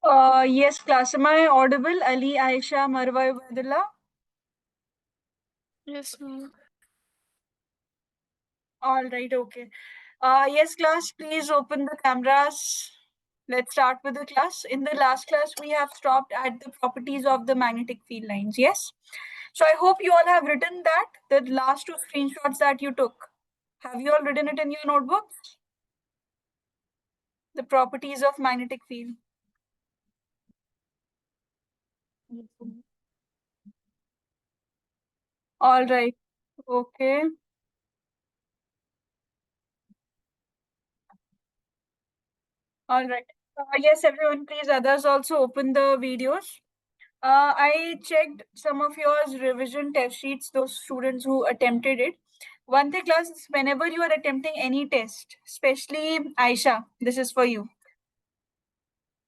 Yes, class. Am I audible? Ali, Aisha, Marwa, Ubaidullah? Yes, ma'am. All right, okay. Yes, class, please open the cameras. Let's start with the class. In the last class, we have stopped at the properties of the magnetic field lines. Yes? So I hope you all have written that, the last two screenshots that you took. Have you all written it in your notebooks? The properties of magnetic field. All right. Okay. All right. Yes, everyone, please, others also open the videos. I checked some of yours revision test sheets, those students who attempted it. One thing, class, is whenever you are attempting any test, especially Aisha, this is for you.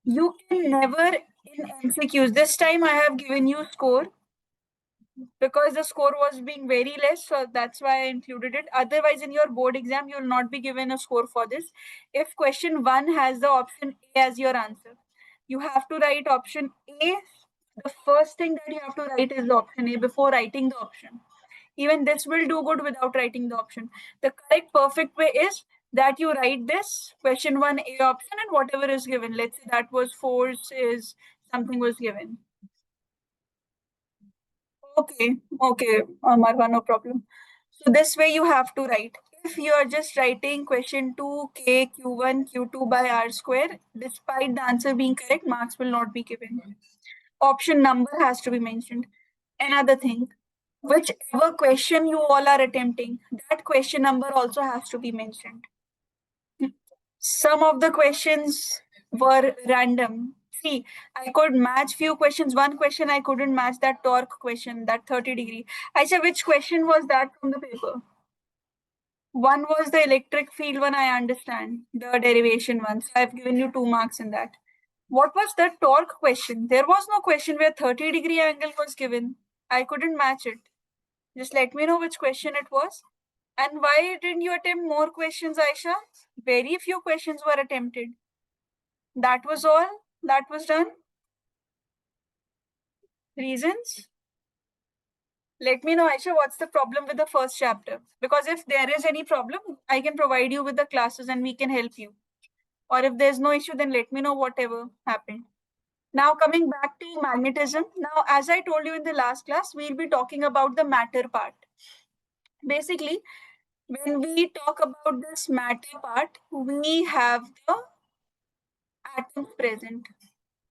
You can never in MCQs. This time I have given you score because the score was being very less, so that's why I included it. Otherwise, in your board exam, you will not be given a score for this. If question one has the option A as your answer, you have to write option A. The first thing that you have to write is the option A before writing the option. Even this will do good without writing the option. The correct perfect way is that you write this question one A option and whatever is given. Let's say that was force is something was given. Okay, okay, Marwa, no problem. So this way you have to write. If you are just writing question 2 k q1 q2 by r square, despite the answer being correct, marks will not be given. Option number has to be mentioned. Another thing, whichever question you all are attempting, that question number also has to be mentioned. Some of the questions were random. See, I could match few questions. One question I couldn't match, that torque question, that 30 degree. I said, which question was that from the paper? One was the electric field one, I understand, the derivation one. So I've given you 2 marks in that. What was the torque question? There was no question where 30-degree angle was given. I couldn't match it. Just let me know which question it was. And why didn't you attempt more questions, Aisha? Very few questions were attempted. That was all that was done. Reasons? Let me know, Aisha, what's the problem with the first chapter? Because if there is any problem, I can provide you with the classes and we can help you. Or if there's no issue, then let me know whatever happened. Now, coming back to magnetism. Now, as I told you in the last class, we'll be talking about the matter part. Basically, when we talk about this matter part, we have the atoms present.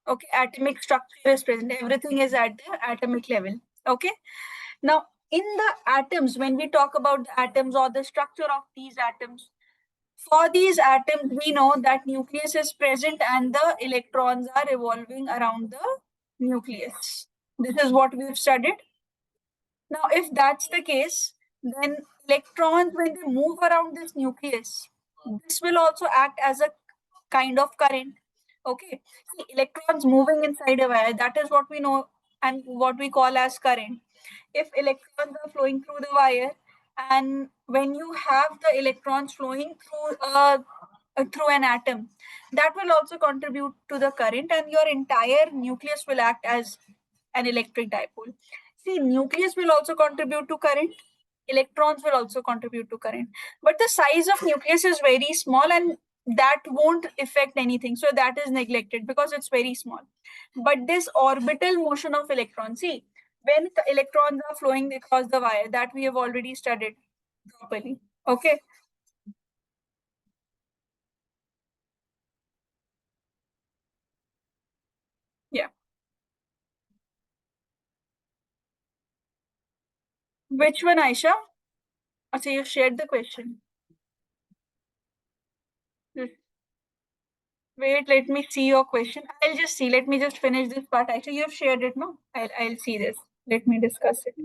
Okay, atomic structure is present. Everything is at the atomic level. Okay. Now, in the atoms, when we talk about the atoms or the structure of these atoms, for these atoms, we know that nucleus is present and the electrons are revolving around the nucleus. This is what we've studied. Now, if that's the case, then electrons, when they move around this nucleus, this will also act as a kind of current. Okay. See, electrons moving inside a wire, that is what we know and what we call as current. If electrons are flowing through the wire, and when you have the electrons flowing through an atom, that will also contribute to the current, and your entire nucleus will act as an electric dipole. See, nucleus will also contribute to current, electrons will also contribute to current, but the size of nucleus is very small and that won't affect anything, so that is neglected because it's very small. But this orbital motion of electrons, see, when the electrons are flowing across the wire, that we have already studied properly. Okay. Yeah. Which one, Aisha? Okay, you shared the question. Wait, let me see your question. I'll just see. Let me just finish this part. Aisha, you have shared it, no? I'll see this. Let me discuss it.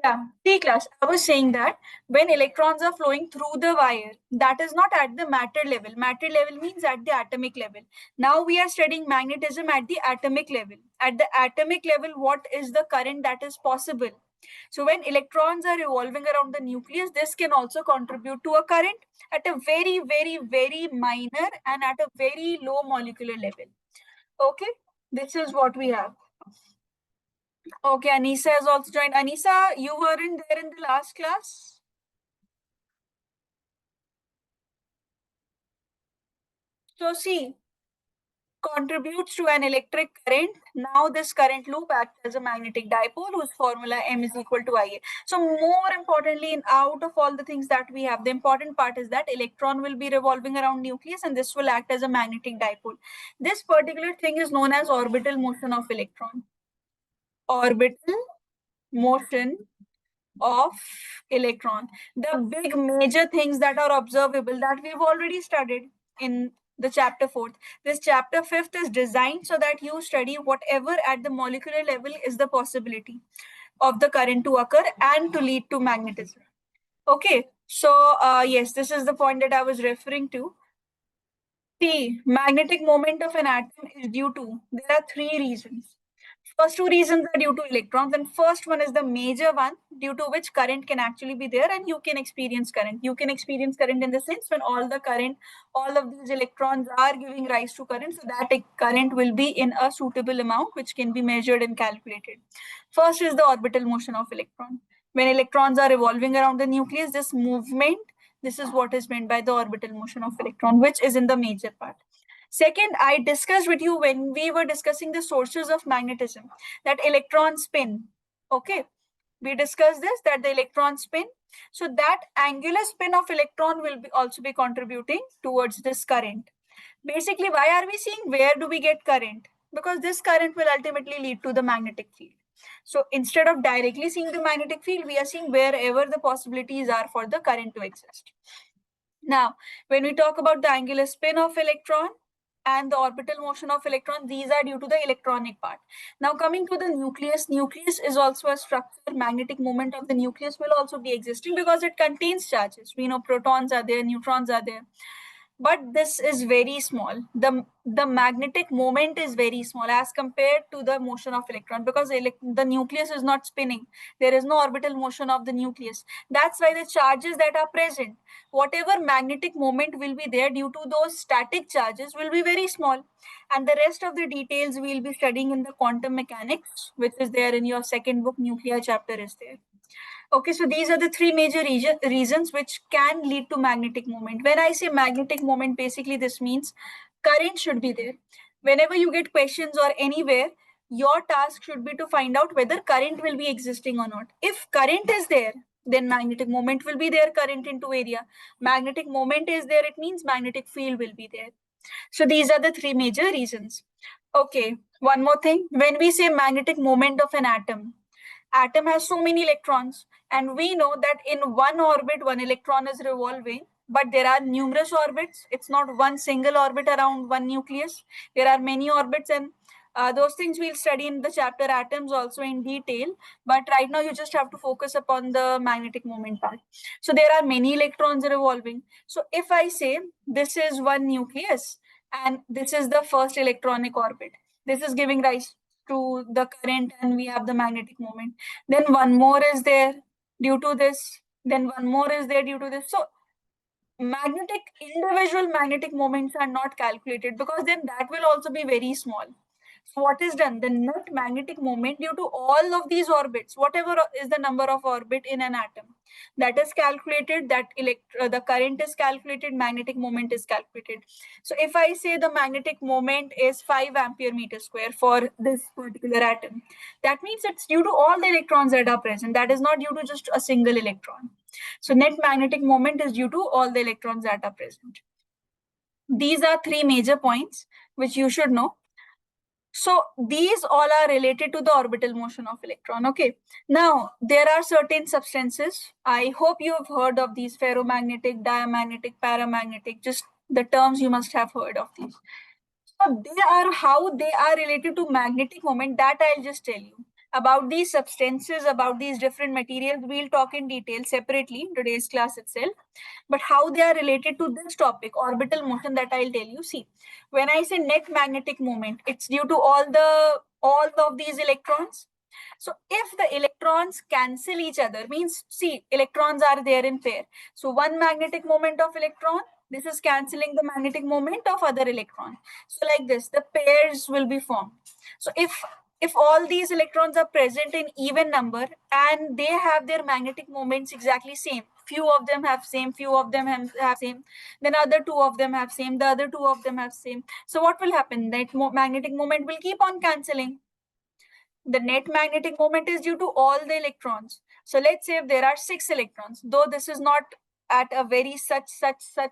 Yeah, C class. I was saying that when electrons are flowing through the wire, that is not at the matter level. Matter level means at the atomic level. Now we are studying magnetism at the atomic level. At the atomic level, what is the current that is possible? So when electrons are revolving around the nucleus, this can also contribute to a current at a very, very, very minor and at a very low molecular level. Okay, this is what we have. Okay, Anisa has also joined. Anisa, you weren't there in the last class? So see, contributes to an electric current. Now this current loop acts as a magnetic dipole whose formula M is equal to IA. So more importantly, out of all the things that we have, the important part is that electron will be revolving around nucleus and this will act as a magnetic dipole. This particular thing is known as orbital motion of electron. Orbital motion of electron. The big major things that are observable that we've already studied in the chapter 4th. This chapter 5th is designed so that you study whatever at the molecular level is the possibility of the current to occur and to lead to magnetism. Okay, so yes, this is the point that I was referring to. The magnetic moment of an atom is due to, there are three reasons. First two reasons are due to electrons, and first one is the major one due to which current can actually be there and you can experience current. You can experience current in the sense when all the current, all of these electrons are giving rise to current, so that current will be in a suitable amount which can be measured and calculated. First is the orbital motion of electron. When electrons are revolving around the nucleus, this movement, this is what is meant by the orbital motion of electron, which is in the major part. Second, I discussed with you when we were discussing the sources of magnetism that electron spin. Okay, we discussed this that the electron spin. So that angular spin of electron will also be contributing towards this current. Basically, why are we seeing where do we get current? Because this current will ultimately lead to the magnetic field. So instead of directly seeing the magnetic field, we are seeing wherever the possibilities are for the current to exist. Now, when we talk about the angular spin of electron and the orbital motion of electron, these are due to the electronic part. Now, coming to the nucleus, nucleus is also a structure. Magnetic moment of the nucleus will also be existing because it contains charges. We know protons are there, neutrons are there, but this is very small. The magnetic moment is very small as compared to the motion of electron, because the nucleus is not spinning. There is no orbital motion of the nucleus. That's why the charges that are present, whatever magnetic moment will be there due to those static charges, will be very small, and the rest of the details we'll be studying in the quantum mechanics, which is there in your second book. Nuclear chapter is there. Okay, so these are the three major reasons which can lead to magnetic moment. When I say magnetic moment, basically this means current should be there. Whenever you get questions or anywhere, your task should be to find out whether current will be existing or not. If current is there, then magnetic moment will be there, current into area. Magnetic moment is there, it means magnetic field will be there. So these are the three major reasons. Okay, one more thing. When we say magnetic moment of an atom has so many electrons, and we know that in one orbit one electron is revolving, but there are numerous orbits. It's not one single orbit around one nucleus. There are many orbits, and those things we'll study in the chapter atoms also in detail, but right now you just have to focus upon the magnetic moment part. So there are many electrons revolving. So if I say this is one nucleus and this is the first electronic orbit, this is giving rise to the current and we have the magnetic moment. Then one more is there due to this. Then one more is there due to this. So individual magnetic moments are not calculated because then that will also be very small. So what is done? The net magnetic moment due to all of these orbits, whatever is the number of orbit in an atom, that is calculated, that the current is calculated, magnetic moment is calculated. So if I say the magnetic moment is 5 ampere meter square for this particular atom, that means it's due to all the electrons that are present. That is not due to just a single electron. So net magnetic moment is due to all the electrons that are present. These are three major points which you should know. So these all are related to the orbital motion of electron. Okay. Now, there are certain substances. I hope you have heard of these: ferromagnetic, diamagnetic, paramagnetic. Just the terms you must have heard of these. So how they are related to magnetic moment, that I'll just tell you. About these substances, about these different materials, we'll talk in detail separately in today's class itself. But how they are related to this topic, orbital motion, that I'll tell you. See, when I say net magnetic moment, it's due to all of these electrons. So if the electrons cancel each other, means see, electrons are there in pair. So one magnetic moment of electron, this is cancelling the magnetic moment of other electron. So like this, the pairs will be formed. So if all these electrons are present in even number and they have their magnetic moments exactly same, few of them have same, few of them have same, then other two of them have same, the other two of them have same. So what will happen? That magnetic moment will keep on cancelling. The net magnetic moment is due to all the electrons. So let's say if there are 6 electrons, though this is not at a very such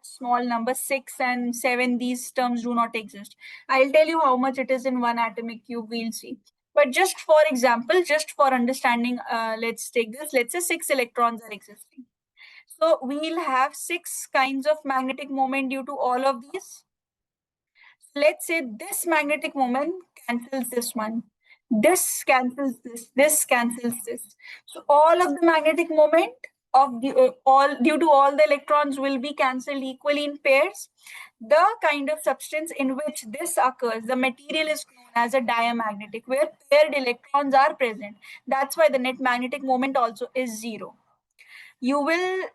small number, 6 and 7, these terms do not exist. I'll tell you how much it is in one atomic cube, we'll see. But just for example, just for understanding, let's take this. Let's say 6 electrons are existing. So we'll have 6 kinds of magnetic moment due to all of these. Let's say this magnetic moment cancels this one. This cancels this cancels this. So all of the magnetic moment of the all due to all the electrons will be cancelled equally in pairs. The kind of substance in which this occurs, the material is known as a diamagnetic, where paired electrons are present. That's why the net magnetic moment also is 0. We'll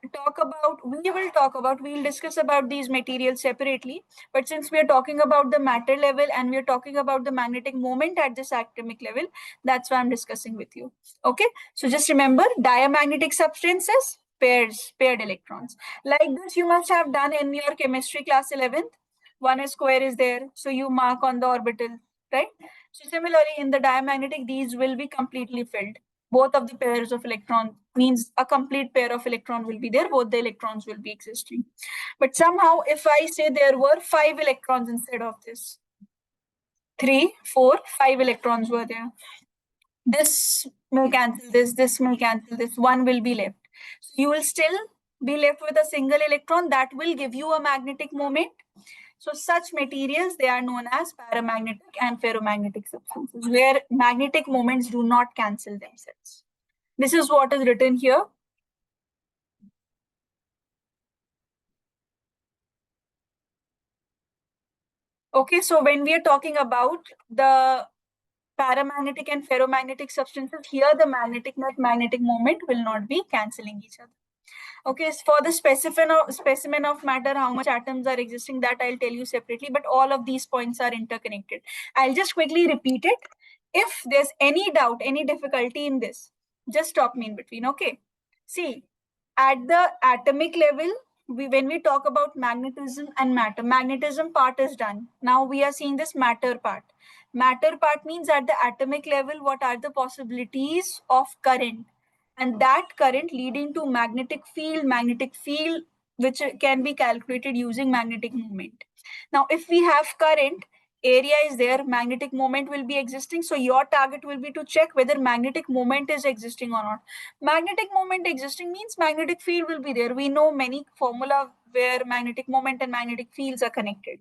discuss about these materials separately, but since we are talking about the matter level and we are talking about the magnetic moment at this atomic level, that's why I'm discussing with you. Okay, so just remember, diamagnetic substances, paired electrons. Like this you must have done in your chemistry class 11th. One square is there, so you mark on the orbital, right? So similarly in the diamagnetic, these will be completely filled. Both of the pairs of electron means a complete pair of electron will be there, both the electrons will be existing. But somehow if I say there were 5 electrons instead of this, 3, 4, 5 electrons were there, this may cancel this may cancel this, one will be left. So you will still be left with a single electron that will give you a magnetic moment. So such materials, they are known as paramagnetic and ferromagnetic substances, where magnetic moments do not cancel themselves. This is what is written here. Okay, so when we are talking about the paramagnetic and ferromagnetic substances, here the net magnetic moment will not be cancelling each other. Okay, so for the specimen of matter, how much atoms are existing, that I'll tell you separately, but all of these points are interconnected. I'll just quickly repeat it. If there's any doubt, any difficulty in this, just stop me in between, okay? See, at the atomic level, when we talk about magnetism and matter, magnetism part is done. Now we are seeing this matter part. Matter part means at the atomic level, what are the possibilities of current? And that current leading to magnetic field which can be calculated using magnetic moment. Now if we have current, area is there, magnetic moment will be existing, so your target will be to check whether magnetic moment is existing or not. Magnetic moment existing means magnetic field will be there. We know many formula where magnetic moment and magnetic fields are connected.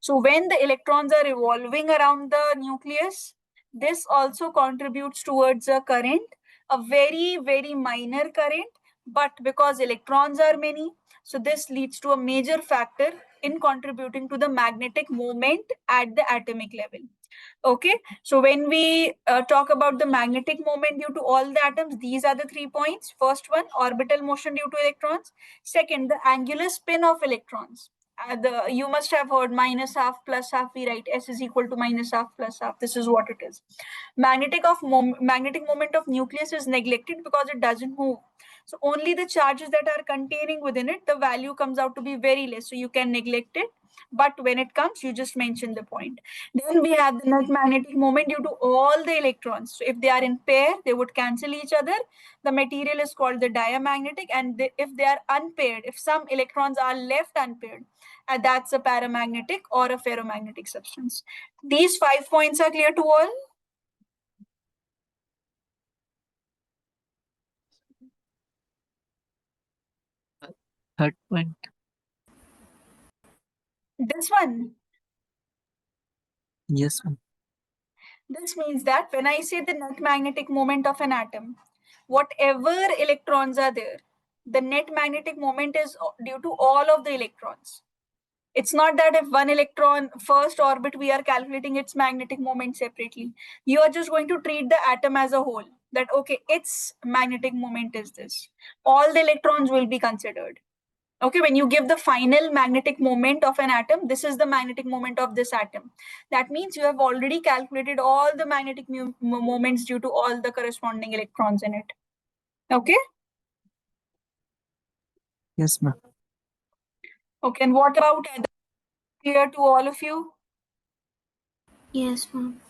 So when the electrons are revolving around the nucleus, this also contributes towards a current, a very, very minor current, but because electrons are many, so this leads to a major factor in contributing to the magnetic moment at the atomic level. Okay, so when we talk about the magnetic moment due to all the atoms, these are the 3 points. First one, orbital motion due to electrons. Second, the angular spin of electrons. You must have heard minus half plus half, we write S is equal to minus half plus half. This is what it is. Magnetic moment of nucleus is neglected because it doesn't move. So only the charges that are containing within it, the value comes out to be very less. So you can neglect it. But when it comes, you just mention the point. Then we have the net magnetic moment due to all the electrons. So if they are in pair, they would cancel each other. The material is called the diamagnetic. And if they are unpaired, if some electrons are left unpaired, that's a paramagnetic or a ferromagnetic substance. These 5 points are clear to all? Third point. This one. Yes, ma'am. This means that when I say the net magnetic moment of an atom, whatever electrons are there, the net magnetic moment is due to all of the electrons. It's not that if one electron first orbit, we are calculating its magnetic moment separately. You are just going to treat the atom as a whole. That, okay, its magnetic moment is this. All the electrons will be considered. Okay, when you give the final magnetic moment of an atom, this is the magnetic moment of this atom. That means you have already calculated all the magnetic moments due to all the corresponding electrons in it. Okay? Yes, ma'am. Okay, and what about clear to all of you? Yes, ma'am.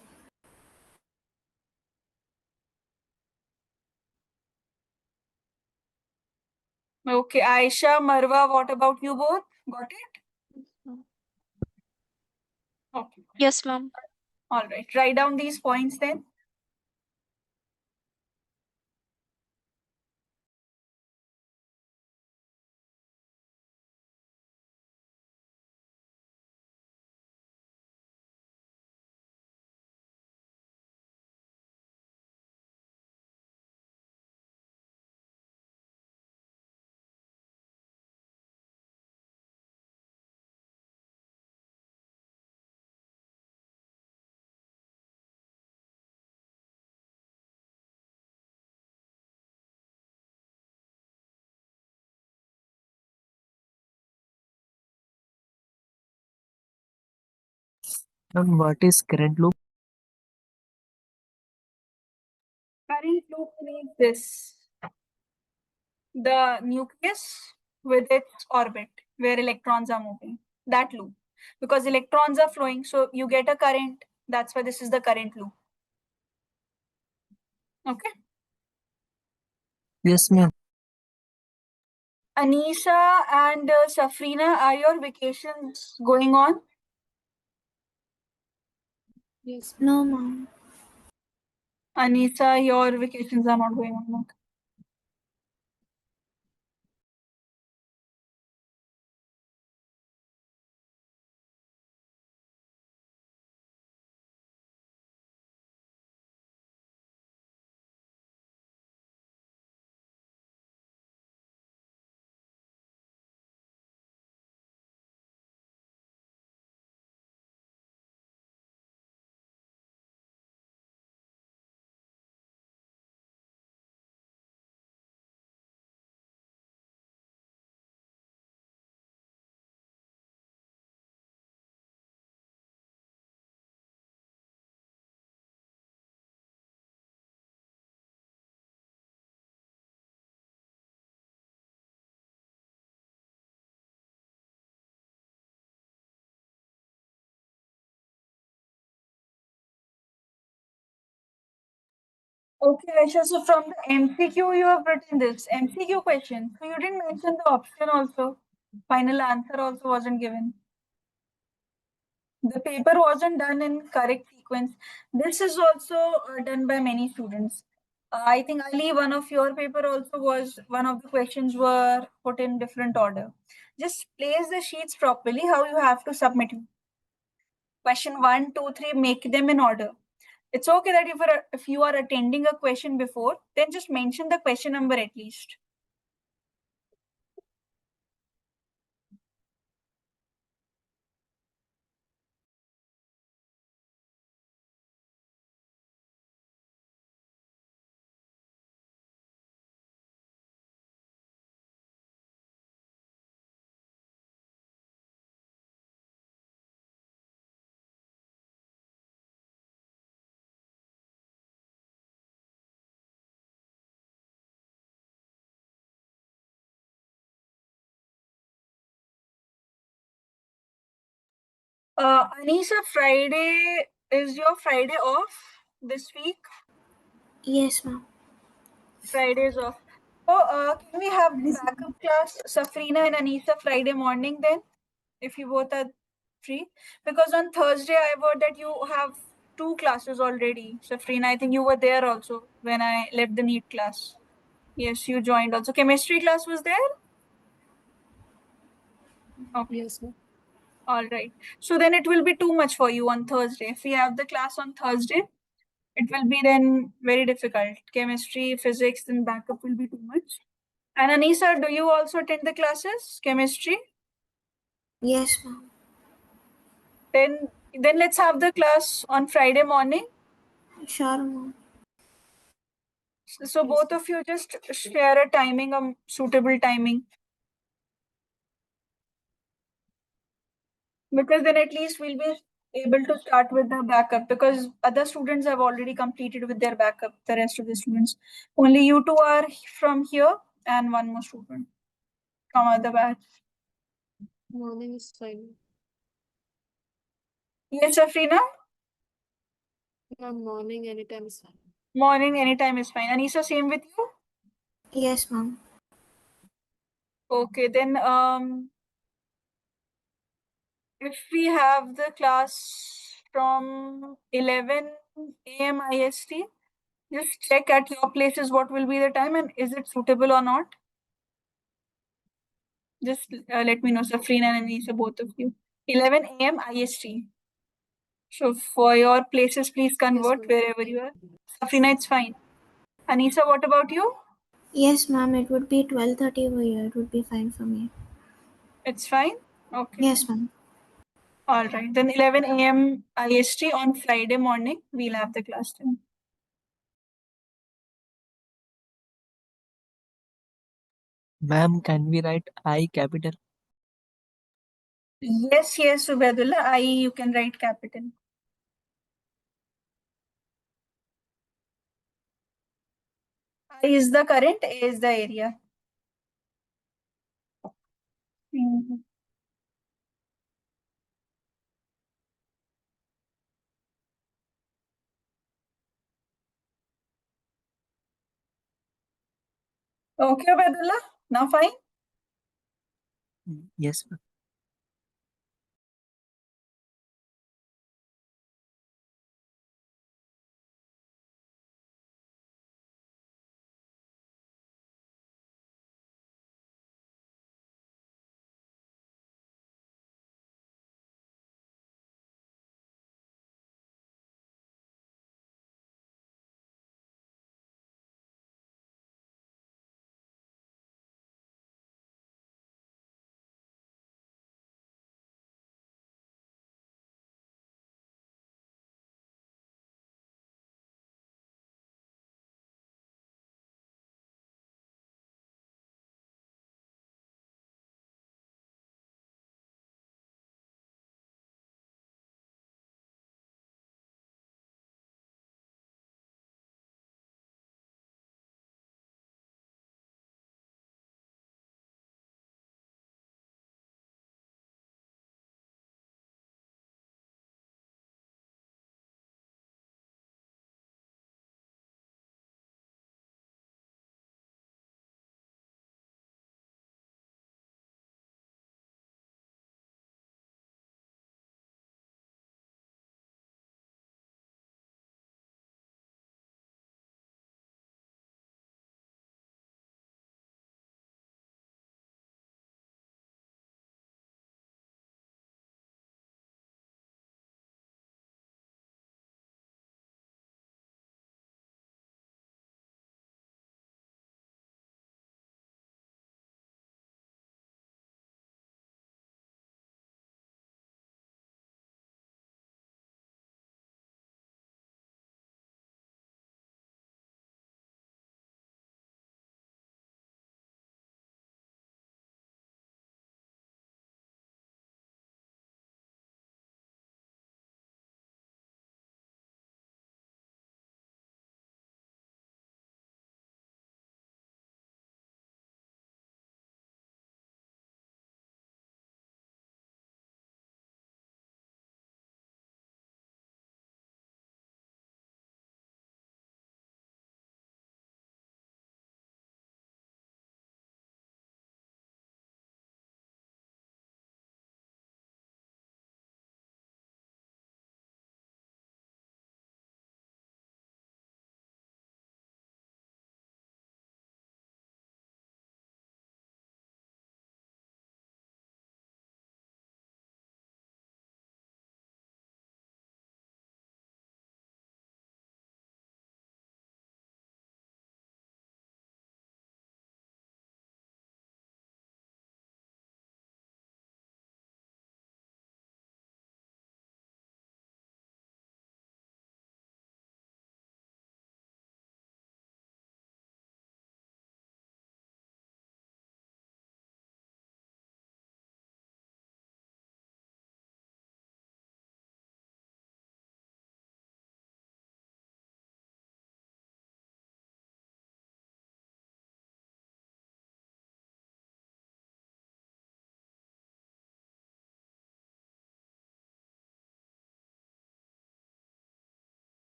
Okay, Aisha, Marwa, what about you both? Got it? Okay. Yes, ma'am. All right. Write down these points then. Ma'am, what is current loop? Current loop means this. The nucleus with its orbit where electrons are moving. That loop. Because electrons are flowing, so you get a current. That's why this is the current loop. Okay. Yes, ma'am. Anisha and Safrina, are your vacations going on? Yes. No, ma'am. Anisha, your vacations are not going on. Okay, Aisha, so from the MCQ you have written this MCQ question. So you didn't mention the option also. Final answer also wasn't given. The paper wasn't done in correct sequence. This is also done by many students. I think Ali, one of your paper also was one of the questions were put in different order. Just place the sheets properly. How you have to submit question 1, 2, 3. Make them in order. It's okay that if you are attending a question before, then just mention the question number at least. Anisha, Friday is your Friday off this week? Yes, ma'am. Friday is off. So, can we have backup class, Safrina and Anisha, Friday morning then, if you both are free? Because on Thursday, I heard that you have 2 classes already. Safrina, I think you were there also when I led the NEET class. Yes, you joined also. Chemistry class was there? Okay. Yes, ma'am. All right. So then it will be too much for you on Thursday. If we have the class on Thursday, it will be then very difficult. Chemistry, physics, then backup will be too much. And Anisa, do you also attend the classes? Chemistry? Yes, ma'am. Then let's have the class on Friday morning. Sure, ma'am. So both of you just share a timing, a suitable timing. Because then at least we'll be able to start with the backup, because other students have already completed with their backup, the rest of the students. Only you two are from here and one more student from other batch. Morning is fine. Yes, Afrina? Ma'am, morning anytime is fine. Morning, anytime is fine. Anisa, same with you? Yes, ma'am. Okay, then if we have the class from 11 a.m. IST, just check at your places what will be the time and is it suitable or not. Just let me know, Safrina and Anisa, both of you. 11 a.m. IST. So for your places, please convert ma'am. wherever you are. Safrina, it's fine. Anisa, what about you? Yes, ma'am. It would be 12:30 over here. It would be fine for me. It's fine? Okay. Yes, ma'am. All right. Then 11 a.m. IST on Friday morning, we'll have the class then. Ma'am, can we write I capital? Yes, yes, Ubedullah. You can write capital. I is the current, A is the area. Mhm. Okay, Ubedullah. Now fine. Yes, ma'am.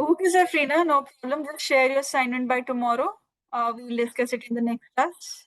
Okay, Safrina, no problem. Just share your assignment by tomorrow. We'll discuss it in the next class.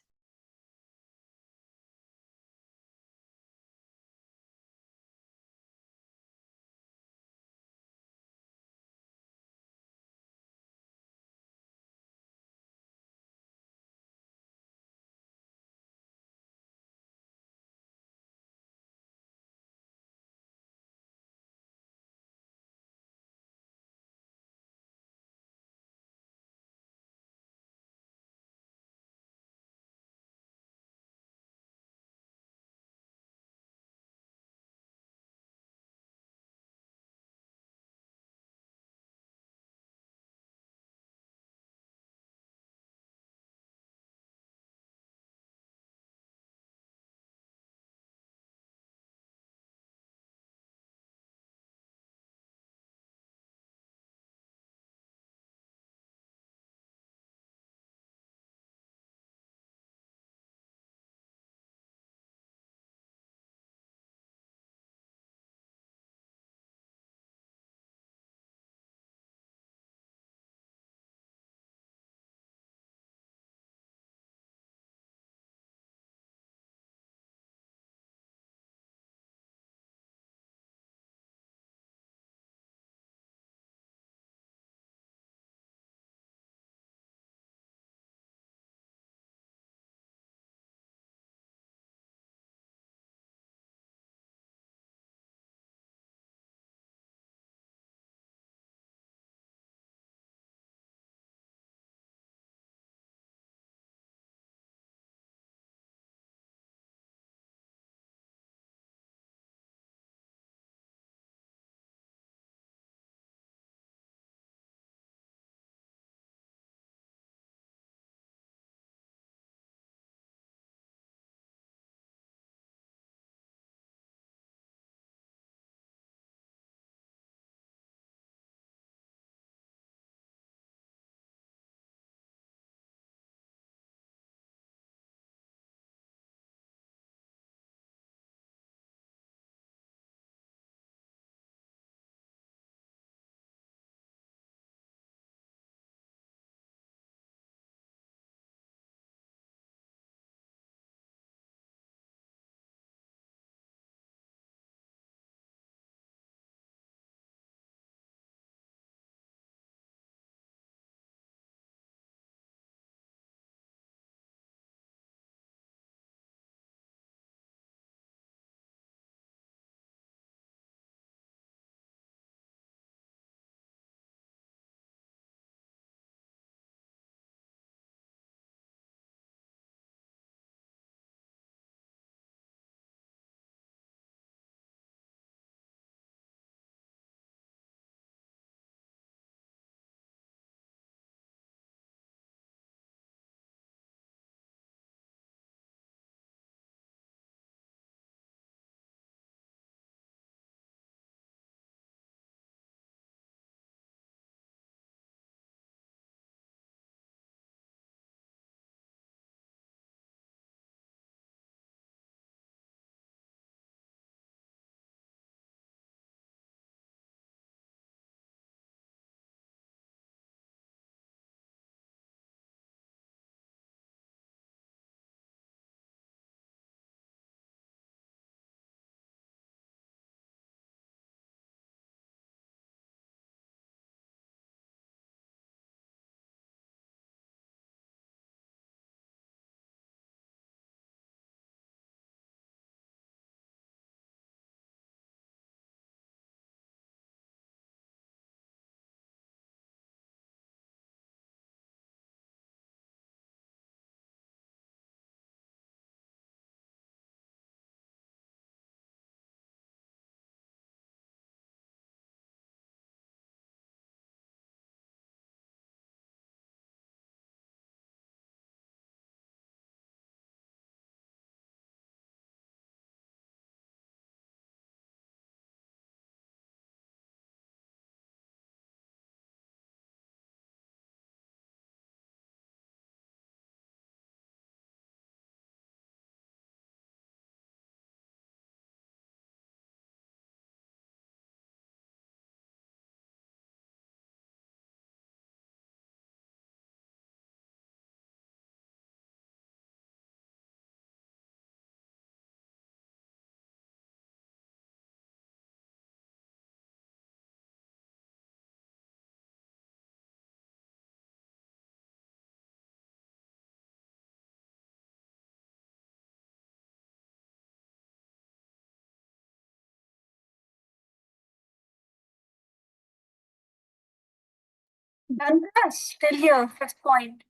Done class till here, first point.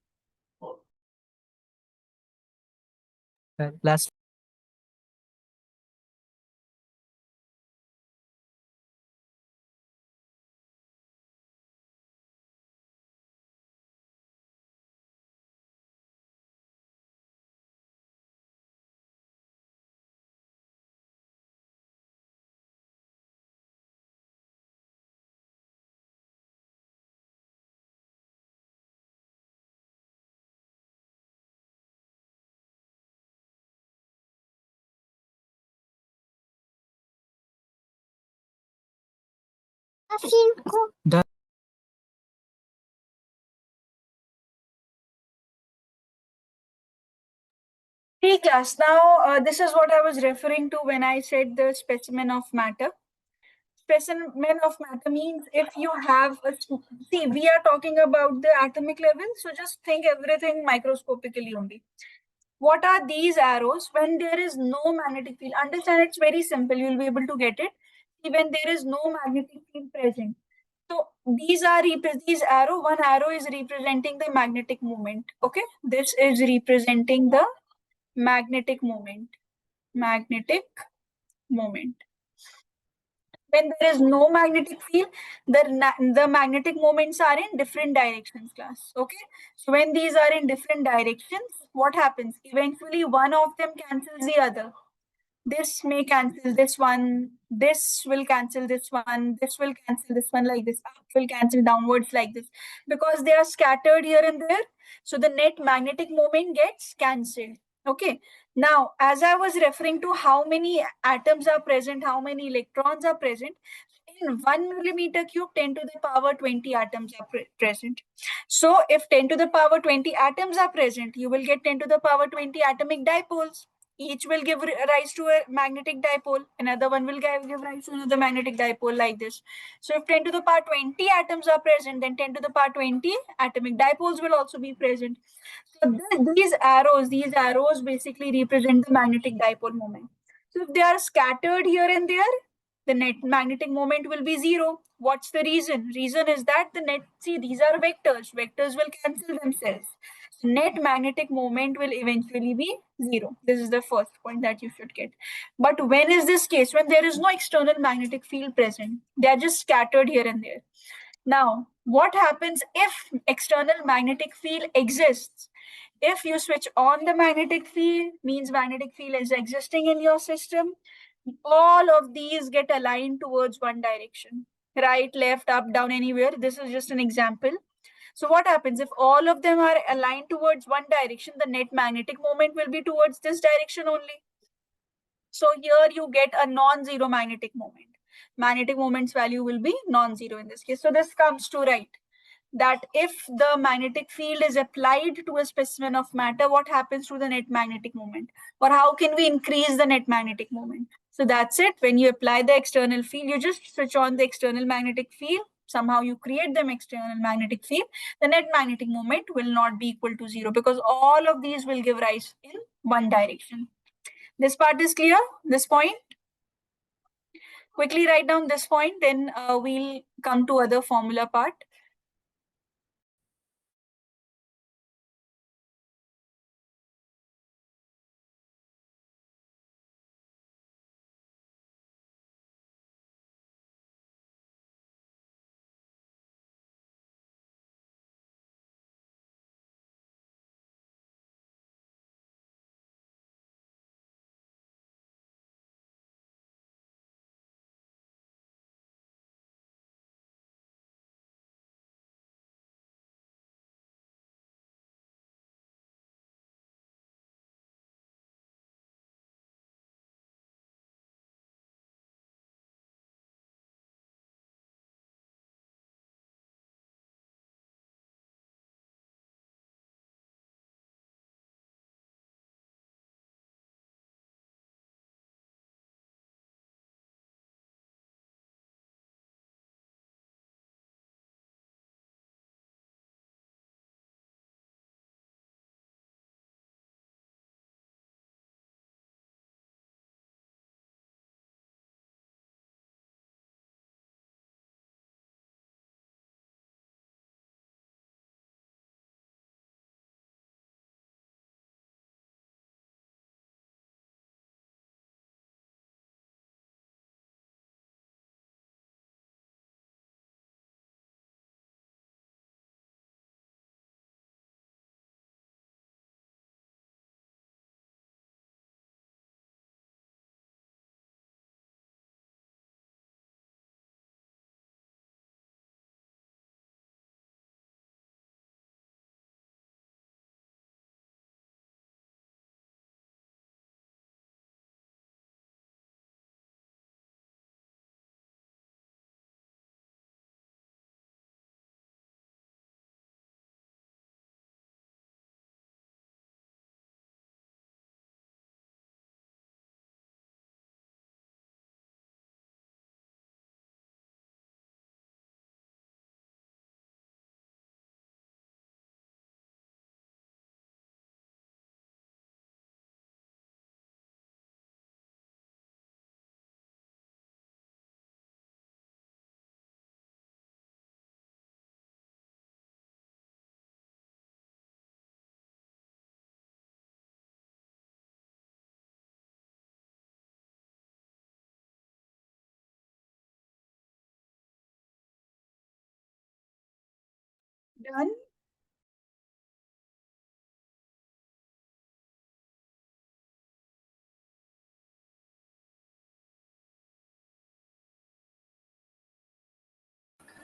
Last done. Hey class, now this is what I was referring to when I said the specimen of matter. Specimen of matter means if you have a, see, we are talking about the atomic level, so just think everything microscopically only. What are these arrows when there is no magnetic field? Understand, it's very simple, you'll be able to get it. See, when there is no magnetic field present. So these are these arrow, one arrow is representing the magnetic moment. Okay, this is representing the magnetic moment. Magnetic moment. When there is no magnetic field, the magnetic moments are in different directions, class. Okay, so when these are in different directions, what happens? Eventually, one of them cancels the other. This may cancel this one, this will cancel this one, this will cancel this one, like this, up will cancel downwards like this, because they are scattered here and there. So the net magnetic moment gets cancelled. Okay, now as I was referring to how many atoms are present, how many electrons are present, in 1 millimeter cube, 10 to the power 20 atoms are present. So if 10 to the power 20 atoms are present, you will get 10 to the power 20 atomic dipoles. Each will give rise to a magnetic dipole. Another one will give rise to another magnetic dipole, like this. So if 10 to the power 20 atoms are present, then 10 to the power 20 atomic dipoles will also be present. So these arrows basically represent the magnetic dipole moment. So if they are scattered here and there, the net magnetic moment will be zero. What's the reason? Reason is that the net, see, these are vectors. Vectors will cancel themselves. So net magnetic moment will eventually be zero. This is the first point that you should get. But when is this case? When there is no external magnetic field present. They are just scattered here and there. Now, what happens if external magnetic field exists? If you switch on the magnetic field, means magnetic field is existing in your system, all of these get aligned towards one direction. Right, left, up, down, anywhere. This is just an example. So what happens if all of them are aligned towards one direction? The net magnetic moment will be towards this direction only. So here you get a non-zero magnetic moment. Magnetic moment's value will be non-zero in this case. So this comes to right that if the magnetic field is applied to a specimen of matter, what happens to the net magnetic moment? Or how can we increase the net magnetic moment? So that's it. When you apply the external field, you just switch on the external magnetic field. Somehow you create them external magnetic field. The net magnetic moment will not be equal to zero because all of these will give rise in one direction. This part is clear? This point? Quickly write down this point, then we'll come to other formula part. Done.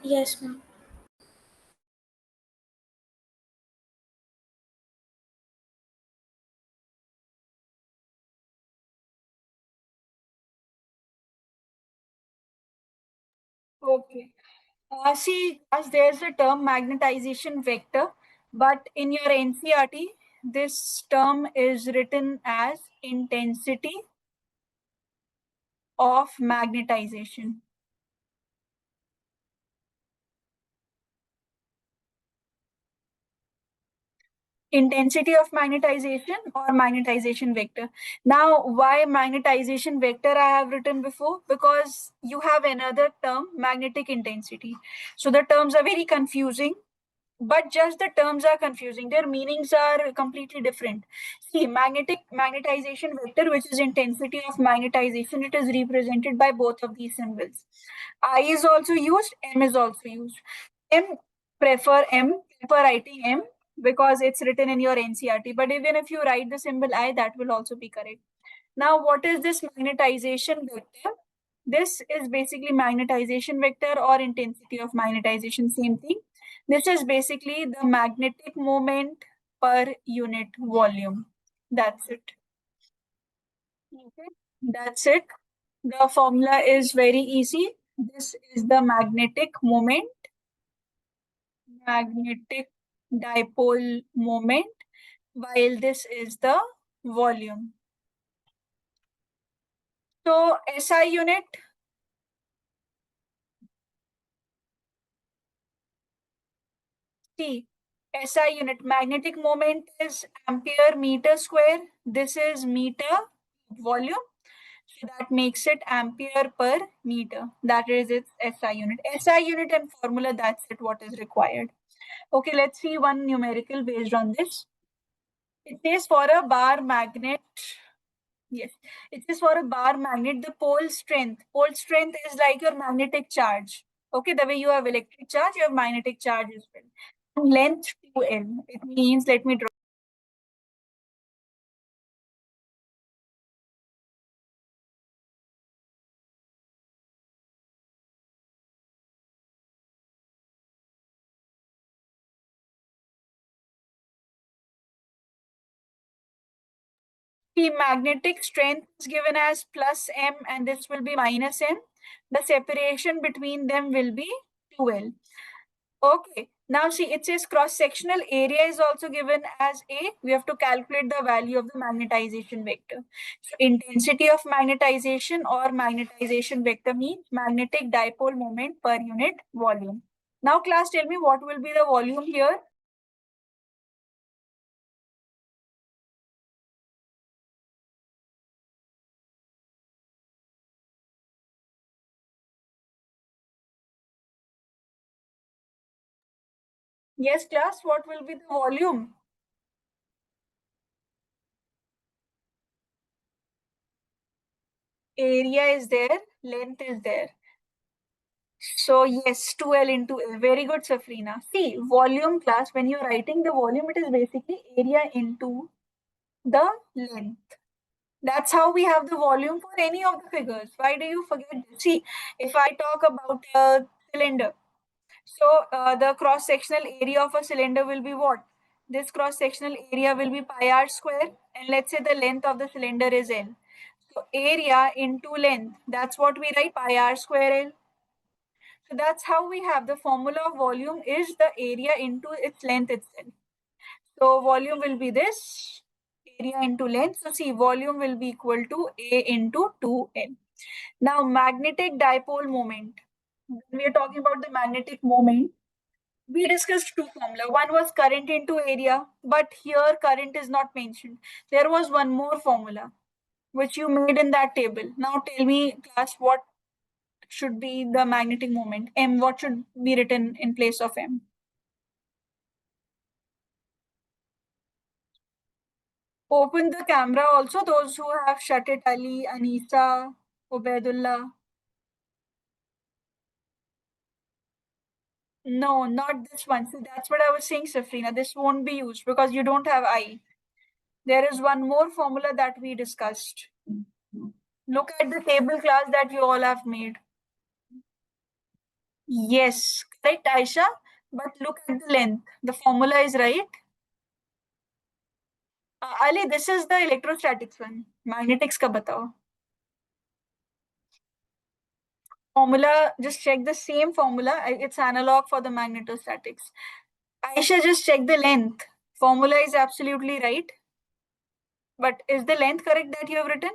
Yes, ma'am. Okay. See, as there's a term magnetization vector, but in your NCRT, this term is written as intensity of magnetization. Intensity of magnetization or magnetization vector. Now, why magnetization vector I have written before? Because you have another term, magnetic intensity. So the terms are very confusing, but just the terms are confusing. Their meanings are completely different. See, magnetization vector, which is intensity of magnetization, it is represented by both of these symbols. I is also used, M is also used. M, prefer writing M because it's written in your NCRT. But even if you write the symbol I, that will also be correct. Now, what is this magnetization vector? This is basically magnetization vector or intensity of magnetization, same thing. This is basically the magnetic moment per unit volume. That's it. Okay, that's it. The formula is very easy. This is the magnetic dipole moment, while this is the volume. So SI unit, T, SI unit, magnetic moment is ampere meter square. This is meter volume. So that makes it ampere per meter. That is its SI unit. SI unit and formula, that's it, what is required. Okay, let's see one numerical based on this. It says for a bar magnet, yes, it says for a bar magnet, the pole strength is like your magnetic charge. Okay, the way you have electric charge, you have magnetic charge as well. And length 2L. It means, let me draw. The magnetic strength is given as plus M and this will be minus M. The separation between them will be 2L. Okay, now see, it says cross-sectional area is also given as A. We have to calculate the value of the magnetization vector. So intensity of magnetization or magnetization vector means magnetic dipole moment per unit volume. Now class, tell me what will be the volume here? Yes, class, what will be the volume? Area is there, length is there. So yes, 2L into L. Very good, Safrina. See, volume class, when you're writing the volume, it is basically area into the length. That's how we have the volume for any of the figures. Why do you forget this? See, if I talk about a cylinder, so the cross-sectional area of a cylinder will be what? This cross-sectional area will be pi r square, and let's say the length of the cylinder is L. So area into length, that's what we write, pi r square L. So that's how we have the formula of volume is the area into its length itself. So volume will be this, area into length. So see, volume will be equal to A into 2N. Now magnetic dipole moment. When we are talking about the magnetic moment, we discussed two formula. One was current into area, but here current is not mentioned. There was one more formula which you made in that table. Now tell me, class, what should be the magnetic moment? M, what should be written in place of M? Open the camera also, those who have shut it, Ali, Anisa, Ubaidullah. No, not this one. See, that's what I was saying, Safrina. This won't be used because you don't have I. There is one more formula that we discussed. Look at the table class that you all have made. Yes, correct, Aisha. But look at the length. The formula is right. Ali, this is the electrostatics one. Magnetics ka batao. Formula, just check the same formula. It's analog for the magnetostatics. Aisha, just check the length. Formula is absolutely right. But is the length correct that you have written?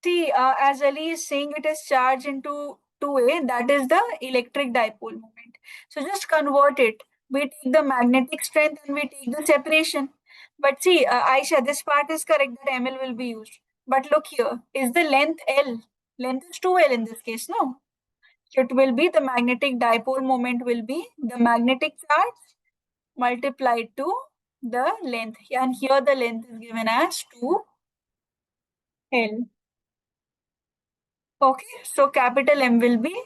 See, as Ali is saying, it is charged into 2A, that is the electric dipole moment. So just convert it. We take the magnetic strength and we take the separation. But see, Aisha, this part is correct that ML will be used. But look here, is the length L? Length is 2L in this case, no? It will be the magnetic dipole moment will be the magnetic charge multiplied to the length. And here the length is given as 2L. Okay, so capital M will be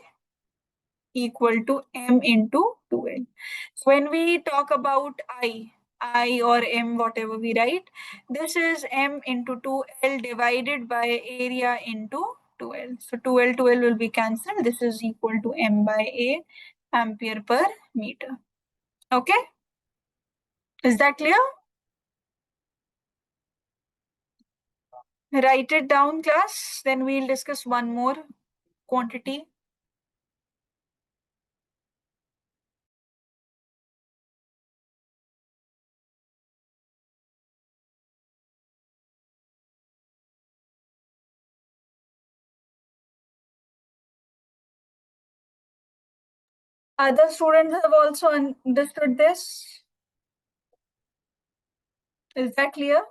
equal to M into 2L. So when we talk about I or M, whatever we write, this is M into 2L divided by area into 2L. So 2L will be cancelled. This is equal to M by A ampere per meter. Okay, is that clear? Write it down, class. Then we'll discuss one more quantity. Other students have also understood this. Is that clear?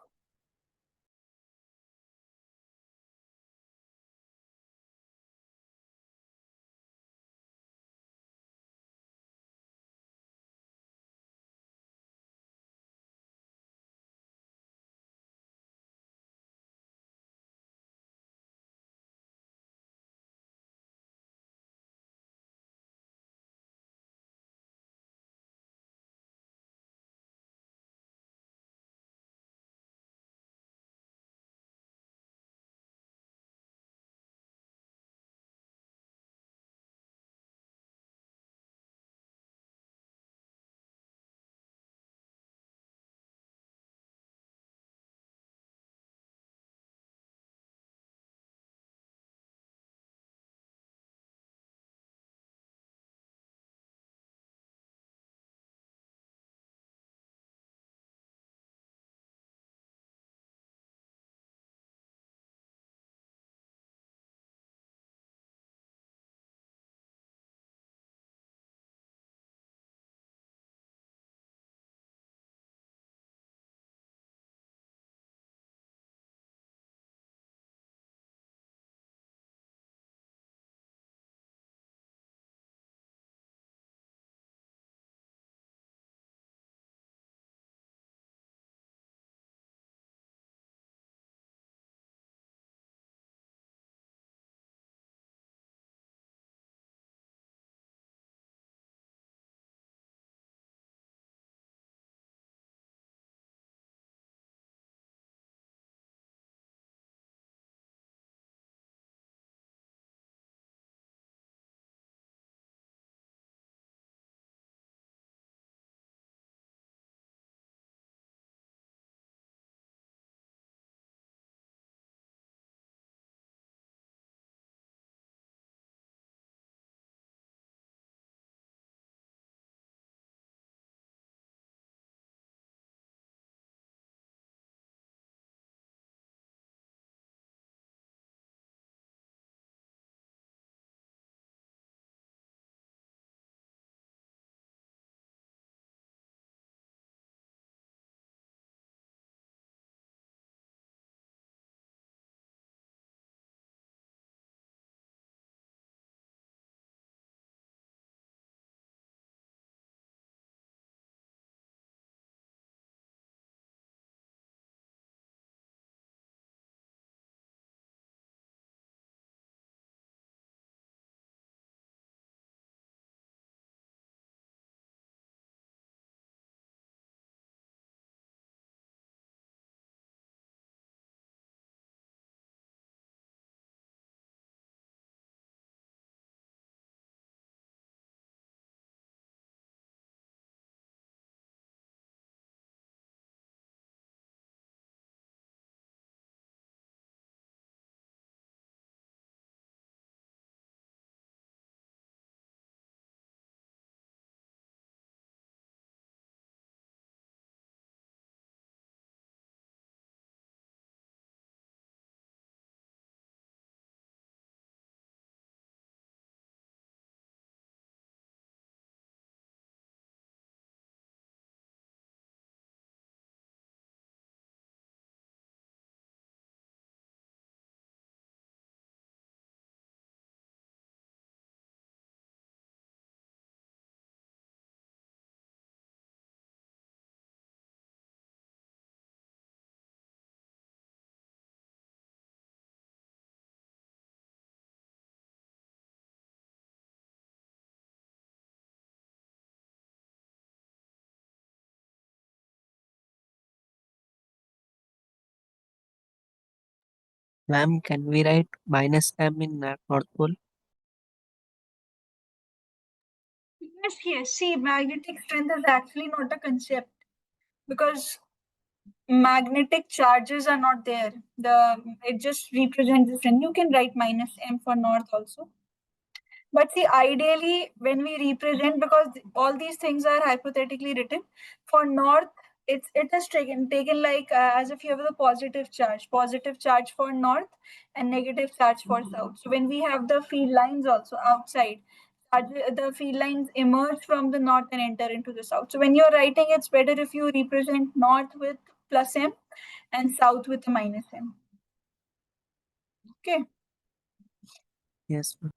Ma'am, can we write minus m in North Pole? Yes, yes. See, magnetic strength is actually not a concept because magnetic charges are not there. It just represents the strength. You can write minus m for north also. But see, ideally, when we represent, because all these things are hypothetically written, for north, it is taken like as if you have the positive charge for north and negative charge for south. So when we have the field lines also outside, the field lines emerge from the north and enter into the south. So when you're writing, it's better if you represent north with plus m and south with a minus m. Okay. Yes, ma'am.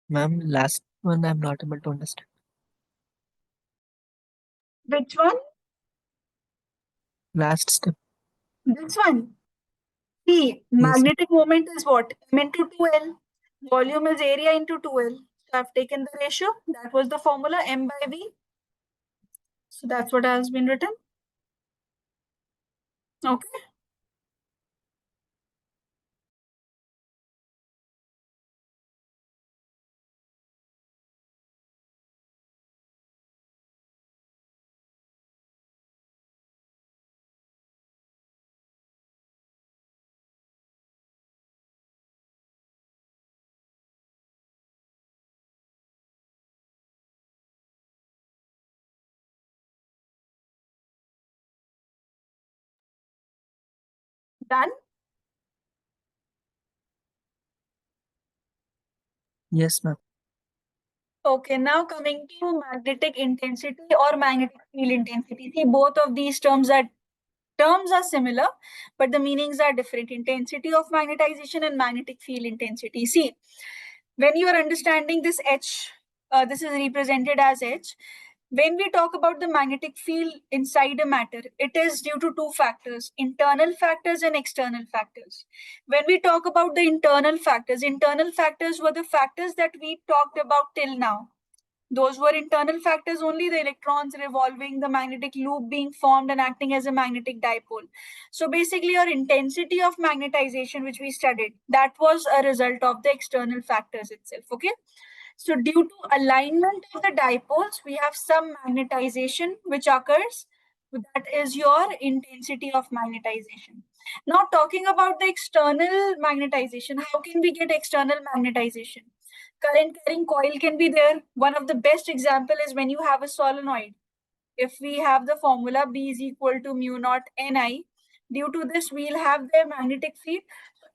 Ma'am, last one I'm not able to understand. Which one? Last step. This one. See, Yes, magnetic moment is what? M into 2L. Volume is area into 2L. So I've taken the ratio. That was the formula, M by V. So that's what has been written. Okay. Done. yes, ma'am. Okay, now coming to magnetic intensity or magnetic field intensity. See, both of these terms are similar, but the meanings are different. Intensity of magnetization and magnetic field intensity. See, when you are understanding this H, this is represented as H. When we talk about the magnetic field inside a matter, it is due to two factors, internal factors and external factors. When we talk about the internal factors were the factors that we talked about till now. Those were internal factors only, the electrons revolving, the magnetic loop being formed and acting as a magnetic dipole. So basically, your intensity of magnetization, which we studied, that was a result of the external factors itself. Okay. So due to alignment of the dipoles, we have some magnetization which occurs. That is your intensity of magnetization. Now talking about the external magnetization, how can we get external magnetization? Current carrying coil can be there. One of the best example is when you have a solenoid. If we have the formula B is equal to mu naught Ni, Due to this, we'll have the magnetic field.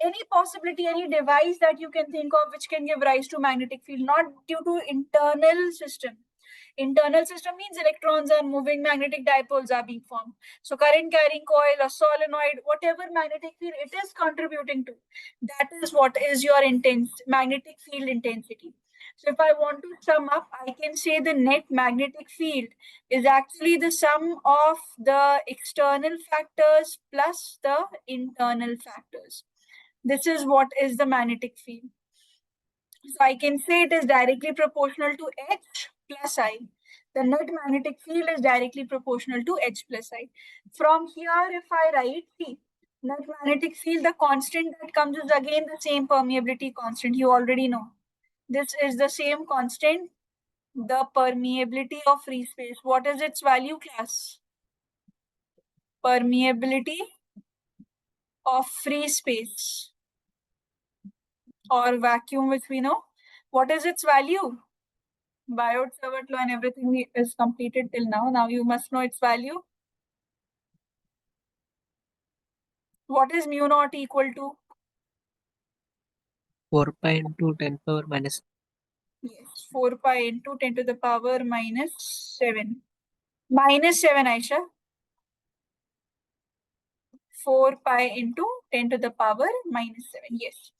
Any possibility, any device that you can think of which can give rise to magnetic field, not due to internal system. Internal system means electrons are moving, magnetic dipoles are being formed. So current carrying coil, a solenoid, whatever magnetic field it is contributing to, that is what is your magnetic field intensity. So if I want to sum up, I can say the net magnetic field is actually the sum of the external factors plus the internal factors. This is what is the magnetic field. So I can say it is directly proportional to H plus I. The net magnetic field is directly proportional to H plus I. From here, if I write, see, net magnetic field, the constant that comes is again the same permeability constant. You already know. This is the same constant, the permeability of free space. What is its value, class? Permeability of free space or vacuum, which we know. What is its value? Biot-Savart law and everything is completed till now. Now you must know its value. What is mu naught equal to? 4 pi into 10 power minus. Yes, 4 pi into 10 to the power minus 7. Minus 7, Aisha. 4 pi into 10 to the power minus 7. Yes.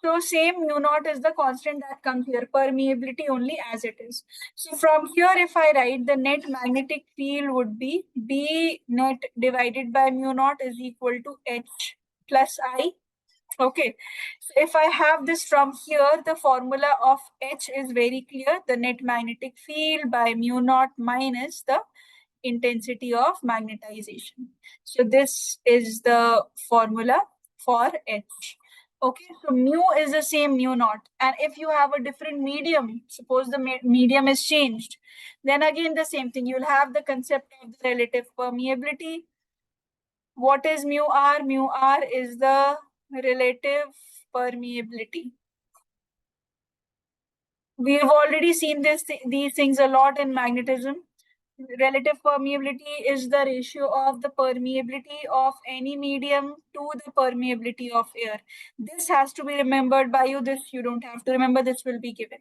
So same mu naught is the constant that comes here, permeability only as it is. So from here, if I write the net magnetic field would be B net divided by mu naught is equal to H plus I. Okay. So if I have this from here, the formula of H is very clear. The net magnetic field by mu naught minus the intensity of magnetization. So this is the formula for H. Okay, so mu is the same mu naught. And if you have a different medium, suppose the medium is changed, then again the same thing. You'll have the concept of the relative permeability. What is mu r? Mu r is the relative permeability. We have already seen these things a lot in magnetism. Relative permeability is the ratio of the permeability of any medium to the permeability of air. This has to be remembered by you. This you don't have to remember. This will be given.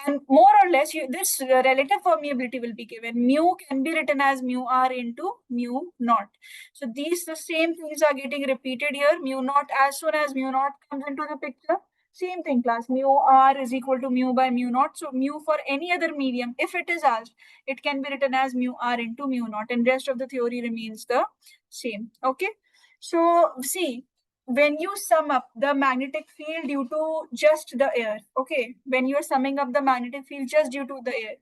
And more or less, this relative permeability will be given. Mu can be written as mu r into mu naught. So the same things are getting repeated here. Mu naught, as soon as mu naught comes into the picture, same thing, class. Mu r is equal to mu by mu naught. So mu for any other medium, if it is asked, it can be written as mu r into mu naught, and rest of the theory remains the same. Okay. So see, when you sum up the magnetic field due to just the air, okay, when you're summing up the magnetic field just due to the air,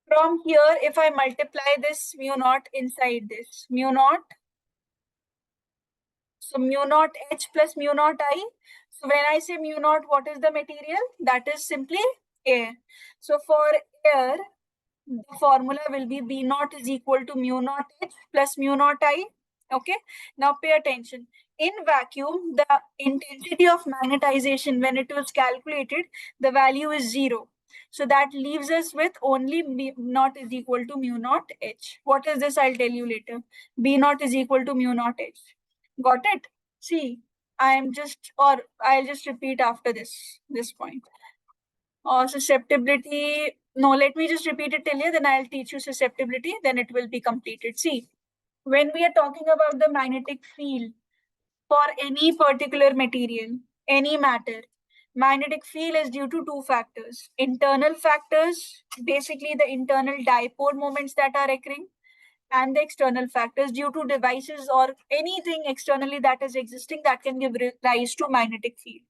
from here, if I multiply this mu naught inside this, mu naught, so mu naught H plus mu naught I. So when I say mu naught, what is the material? That is simply air. So for air, the formula will be B naught is equal to mu naught H plus mu naught I. Okay. Now pay attention. In vacuum, the intensity of magnetization, when it was calculated, the value is 0. So that leaves us with only B naught is equal to mu naught H. What is this? I'll tell you later. B naught is equal to mu naught H. Got it? See, I'll just repeat after this point. Susceptibility. No, let me just repeat it till here, then I'll teach you susceptibility, then it will be completed. See, when we are talking about the magnetic field for any particular material, any matter, magnetic field is due to two factors. Internal factors, basically the internal dipole moments that are occurring, and the external factors due to devices or anything externally that is existing that can give rise to magnetic field.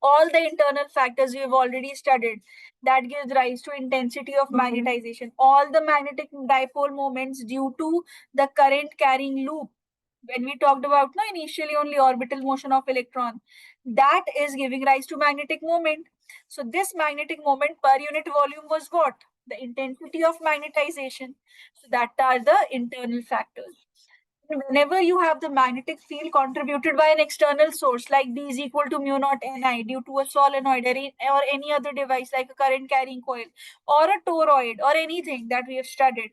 All the internal factors we have already studied that gives rise to intensity of magnetization. All the magnetic dipole moments due to the current carrying loop. When we talked about initially only orbital motion of electron, that is giving rise to magnetic moment. So this magnetic moment per unit volume was what? The intensity of magnetization. So that are the internal factors. Whenever you have the magnetic field contributed by an external source like B is equal to mu naught Ni due to a solenoid or any other device like a current carrying coil or a toroid or anything that we have studied,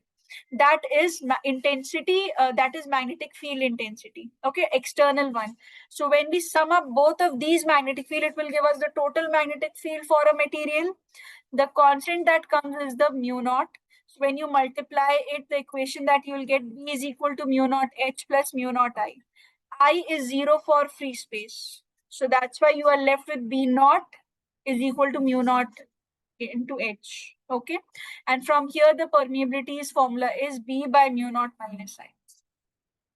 that is intensity, that is magnetic field intensity. Okay, external one. So when we sum up both of these magnetic field, it will give us the total magnetic field for a material. The constant that comes is the mu naught. So when you multiply it, the equation that you will get B is equal to mu naught H plus mu naught I. I is 0 for free space. So that's why you are left with B naught is equal to mu naught into H. Okay. And from here, the permeability's formula is B by mu naught minus I.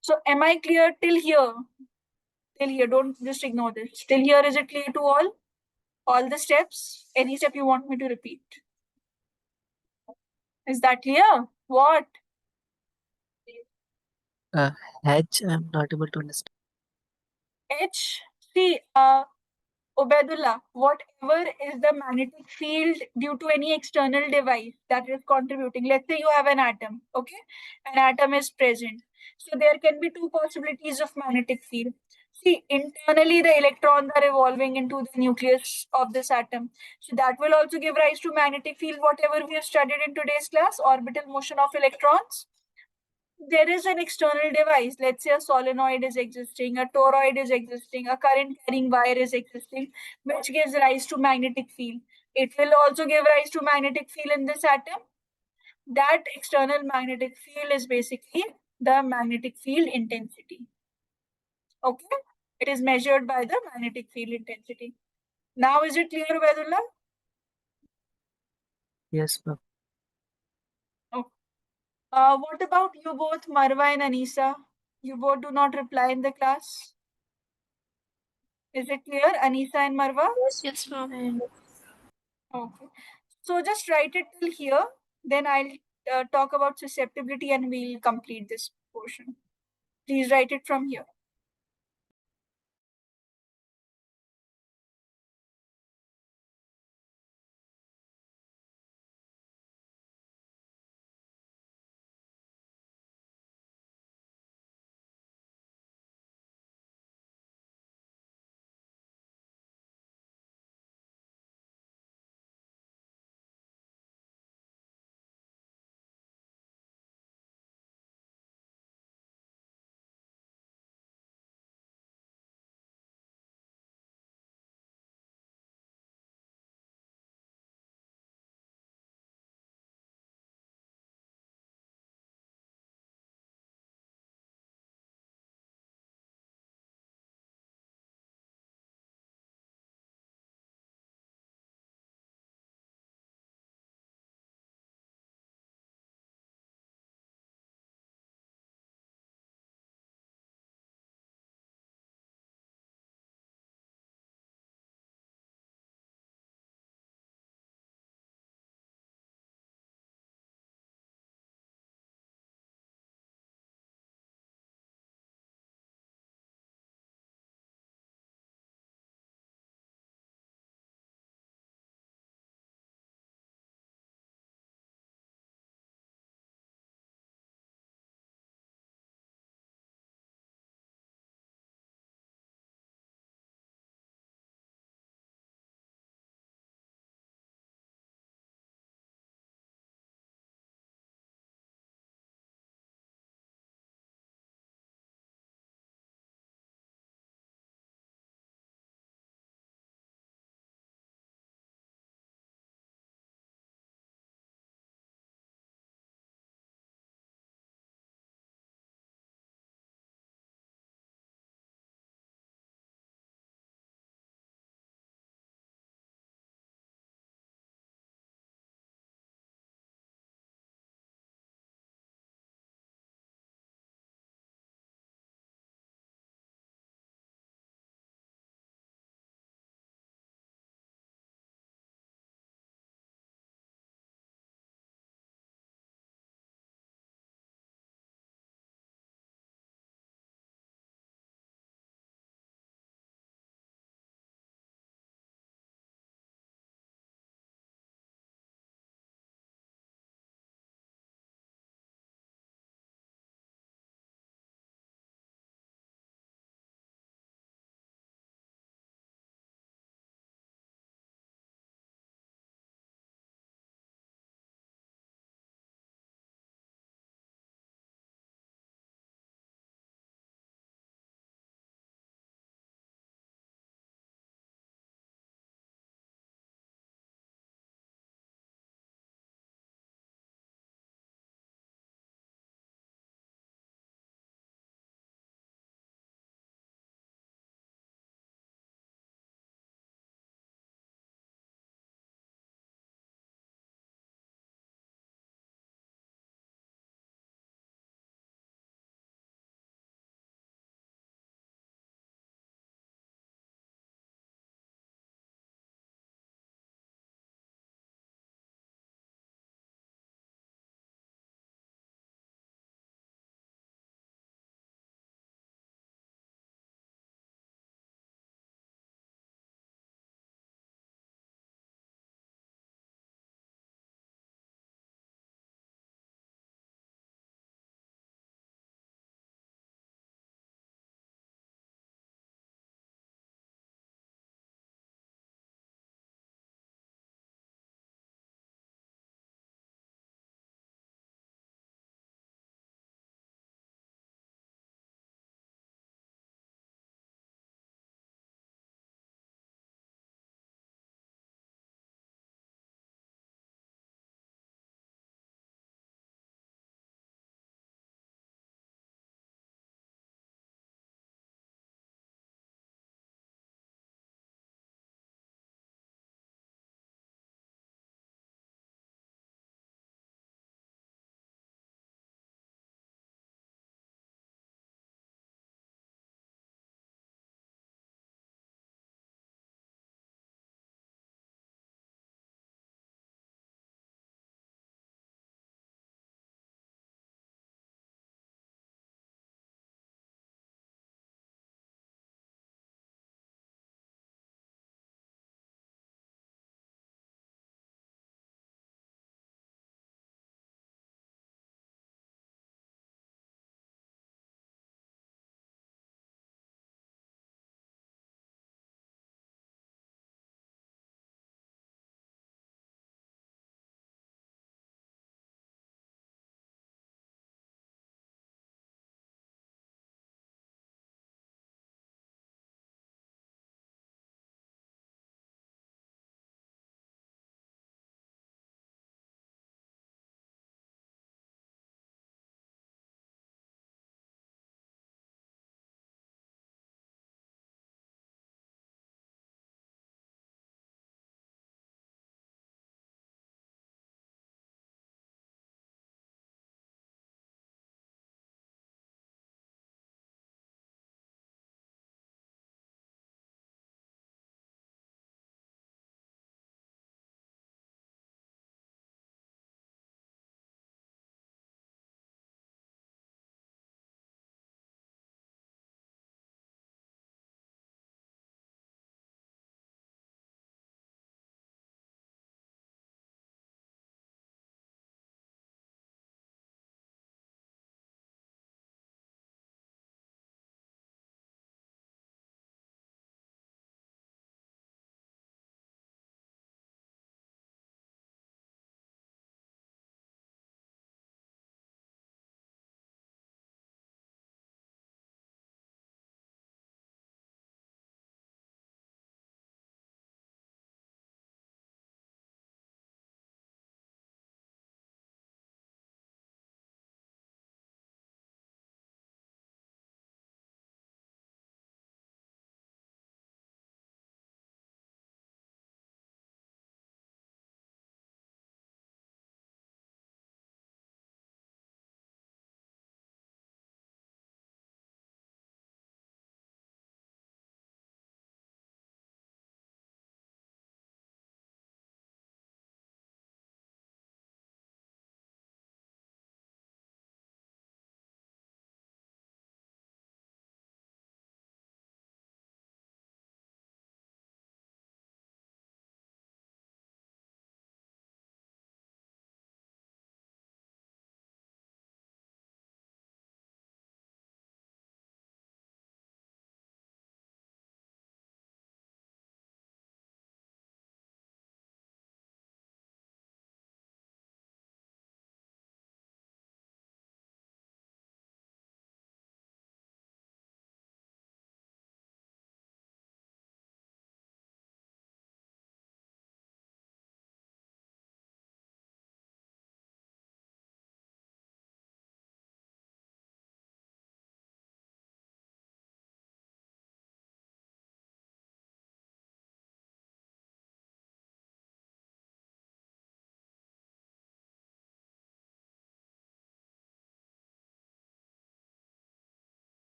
So am I clear till here? Till here, don't just ignore this. Till here, is it clear to all? All the steps? Any step you want me to repeat? Is that clear? What? Uh, H, I'm not able to understand. H. See, Ubaidullah, whatever is the magnetic field due to any external device that is contributing, let's say you have an atom, okay? An atom is present. So there can be two possibilities of magnetic field. See, internally the electrons are evolving into the nucleus of this atom. So that will also give rise to magnetic field, whatever we have studied in today's class, orbital motion of electrons. There is an external device, let's say a solenoid is existing, a toroid is existing, a current carrying wire is existing, which gives rise to magnetic field. It will also give rise to magnetic field in this atom. That external magnetic field is basically the magnetic field intensity. Okay, it is measured by the magnetic field intensity. Now is it clear, Ubaidullah? Yes, ma'am. What about you both, Marwa and Anisa? You both do not reply in the class. Is it clear, Anisa and Marwa? Yes, ma'am. And Okay. So just write it till here. Then I'll talk about susceptibility and we'll complete this portion. Please write it from here.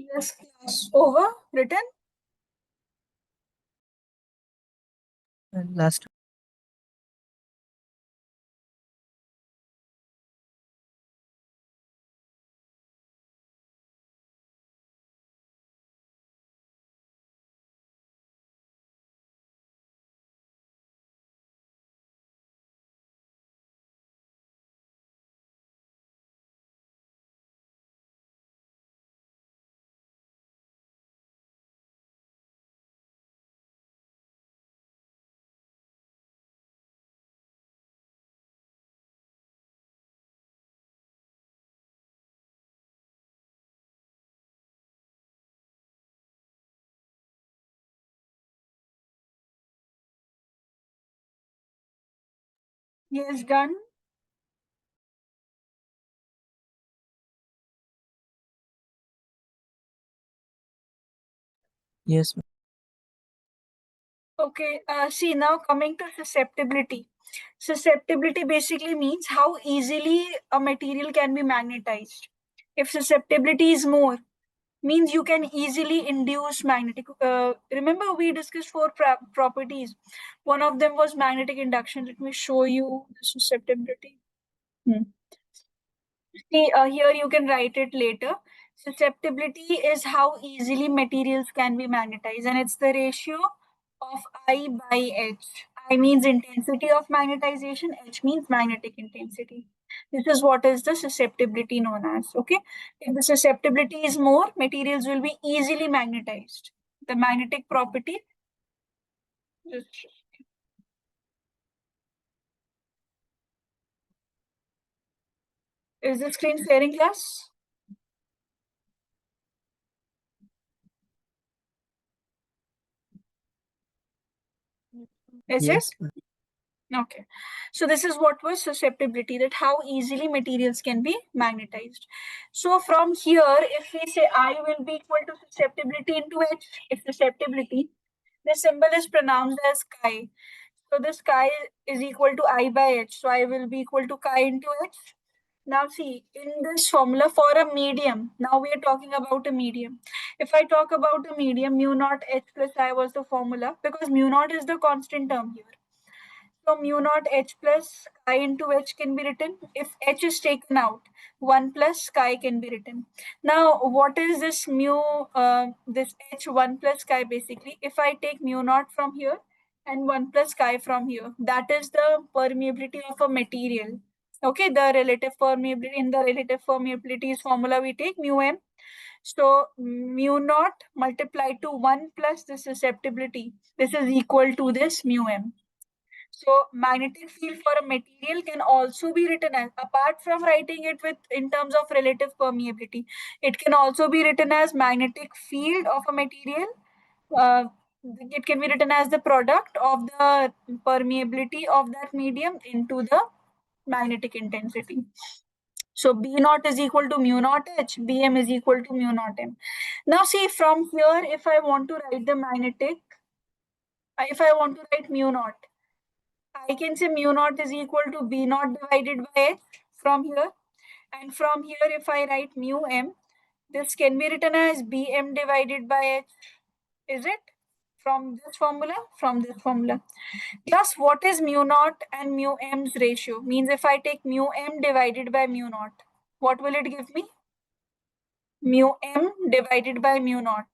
Yes, class over. Written. And last. Yes, done. Yes. Okay, see now coming to susceptibility. Susceptibility basically means how easily a material can be magnetized. If susceptibility is more, means you can easily induce magnetic. Remember we discussed four properties. One of them was magnetic induction. Let me show you the susceptibility. Hmm. See, here you can write it later. Susceptibility is how easily materials can be magnetized, and it's the ratio of I by H. I means intensity of magnetization, H means magnetic intensity. This is what is the susceptibility known as. Okay, if the susceptibility is more, materials will be easily magnetized. The magnetic property. Just, is the screen sharing, class? Is it? Yes. Okay, so this is what was susceptibility, that how easily materials can be magnetized. So from here, if we say I will be equal to susceptibility into H, if susceptibility, the symbol is pronounced as chi. So this chi is equal to I by H. So I will be equal to chi into H. Now see, in this formula for a medium, now we are talking about a medium. If I talk about a medium, mu naught H plus I was the formula, because mu naught is the constant term here. So mu naught H plus chi into H can be written. If H is taken out, 1 plus chi can be written. Now, what is this this H 1 plus chi basically? If I take mu naught from here and 1 plus chi from here, that is the permeability of a material. Okay, the relative permeability, in the relative permeability formula we take mu m. So mu naught multiplied to 1 plus the susceptibility. This is equal to this mu m. So magnetic field for a material can also be written as, apart from writing it with in terms of relative permeability, it can also be written as magnetic field of a material. Uh, it can be written as the product of the permeability of that medium into the magnetic intensity. So B naught is equal to mu naught H, Bm is equal to mu naught M. Now see, from here, if I want to write the magnetic, if I want to write mu naught, I can say mu naught is equal to B naught divided by H from here. And from here, if I write mu m, this can be written as Bm divided by H. Is it? From this formula? From this formula. Plus, what is mu naught and mu m's ratio? Means if I take mu m divided by mu naught, what will it give me? Mu m divided by mu naught.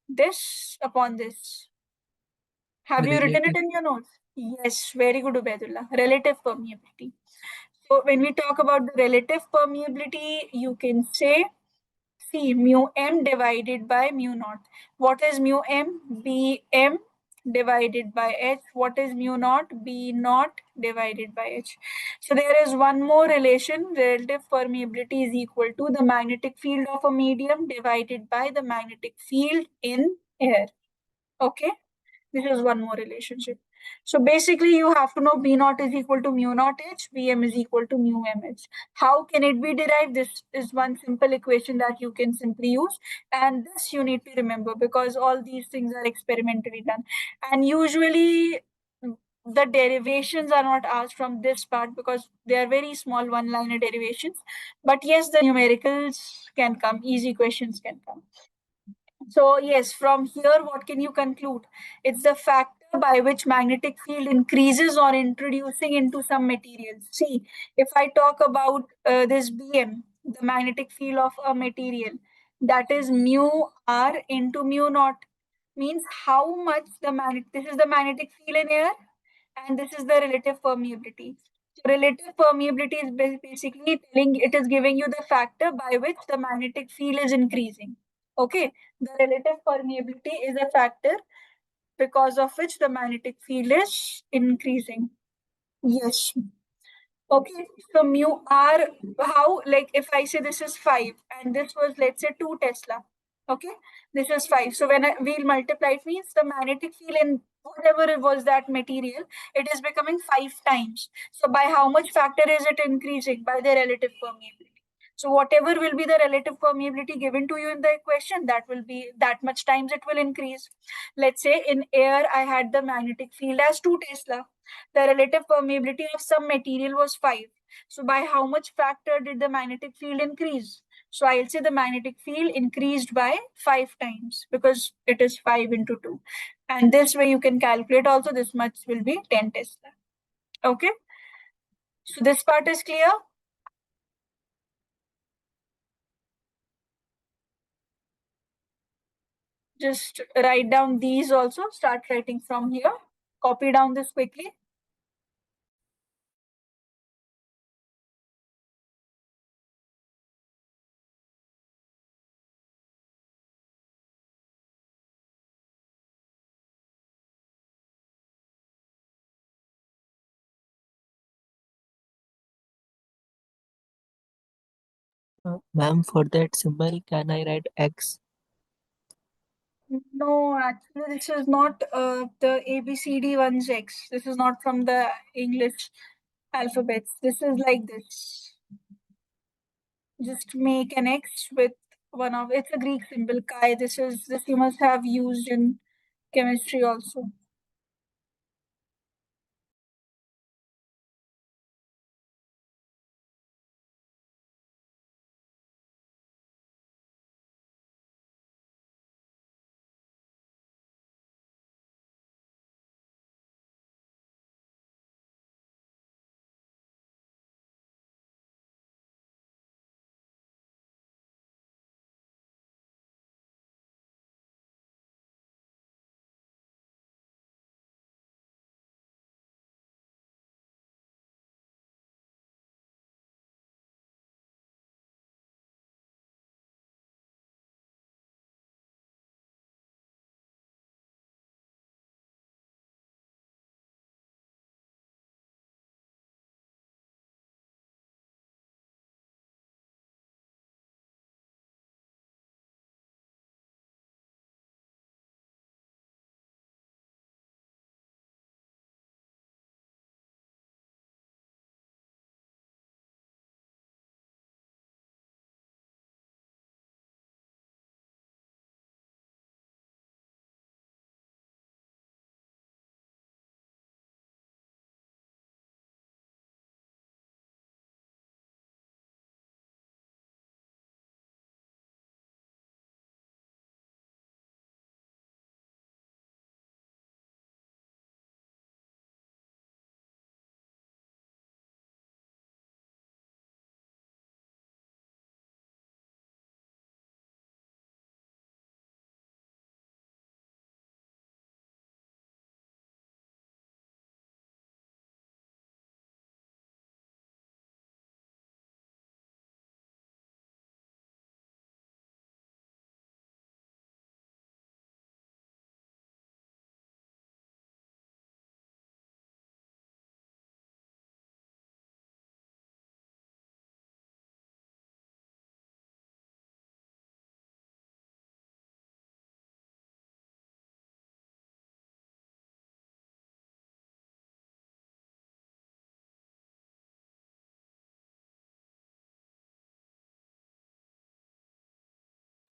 This upon this. Have you written it Relative. in your notes? Yes, very good, Ubaidullah. Relative permeability. So when we talk about the relative permeability, you can say, see, mu m divided by mu naught. What is mu m? B m divided by h. What is mu naught? B naught divided by h. So there is one more relation. Relative permeability is equal to the magnetic field of a medium divided by the magnetic field in air. Okay. This is one more relationship. So basically, you have to know B naught is equal to mu naught H, Bm is equal to mu mh. How can it be derived? This is one simple equation that you can simply use. And this you need to remember because all these things are experimentally done. And usually, the derivations are not asked from this part because they are very small one-liner derivations. But yes, the numericals can come, easy questions can come. So yes, from here, what can you conclude? It's the factor by which magnetic field increases or introducing into some materials. See, if I talk about this BM, the magnetic field of a material, that is mu r into mu naught, means how much the this is the magnetic field in air, and this is the relative permeability. So relative permeability is basically telling, it is giving you the factor by which the magnetic field is increasing. Okay, the relative permeability is a factor because of which the magnetic field is increasing. Yes. Okay, so mu r, how, like if I say this is 5 and this was, let's say, 2 Tesla. Okay, this is 5. So when we'll multiply, it means the magnetic field in whatever it was that material, it is becoming 5 times. So by how much factor is it increasing? By the relative permeability. So whatever will be the relative permeability given to you in the equation, that will be that much times it will increase. Let's say in air, I had the magnetic field as 2 Tesla. The relative permeability of some material was 5. So by how much factor did the magnetic field increase? So I'll say the magnetic field increased by 5 times because it is 5 into 2. And this way you can calculate also, this much will be 10 Tesla. Okay. So this part is clear. Just write down these also. Start writing from here. Copy down this quickly. Ma'am, for that symbol, can I write X? No, actually, this is not the ABCD ones X. This is not from the English alphabets. This is like this. Just make an X with one of, it's a Greek symbol, chi. This you must have used in chemistry also.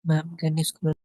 Ma'am, can you scroll?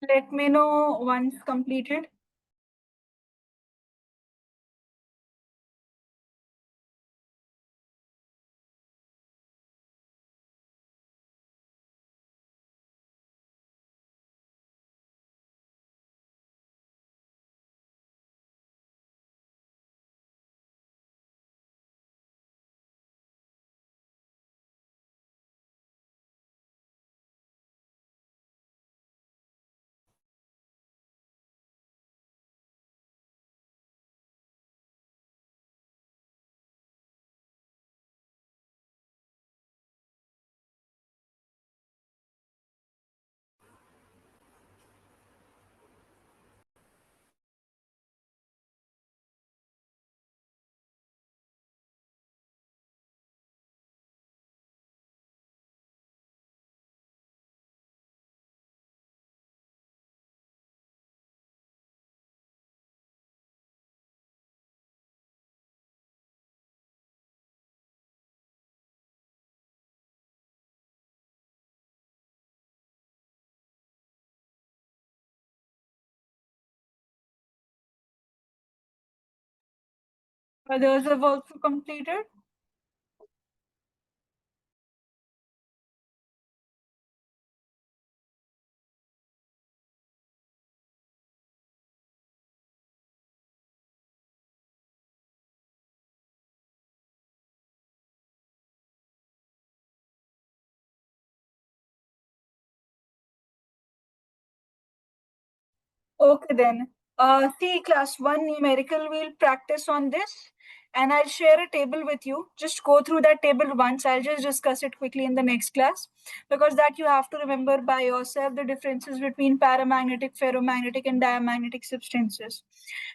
Let me know once completed. Others have also completed. Okay then. See, class 1 numerical, we'll practice on this and I'll share a table with you. Just go through that table once. I'll just discuss it quickly in the next class because that you have to remember by yourself the differences between paramagnetic, ferromagnetic, and diamagnetic substances.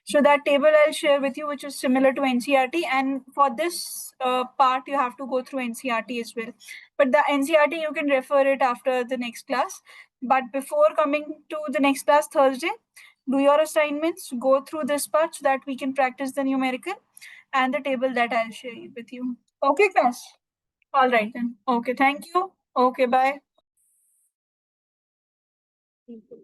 So that table I'll share with you, which is similar to NCRT. And for this part, you have to go through NCRT as well. But the NCRT, you can refer it after the next class. But before coming to the next class Thursday, do your assignments, go through this part so that we can practice the numerical and the table that I'll share with you. Okay, class? All right then. Okay, thank you. Okay, bye. Thank you.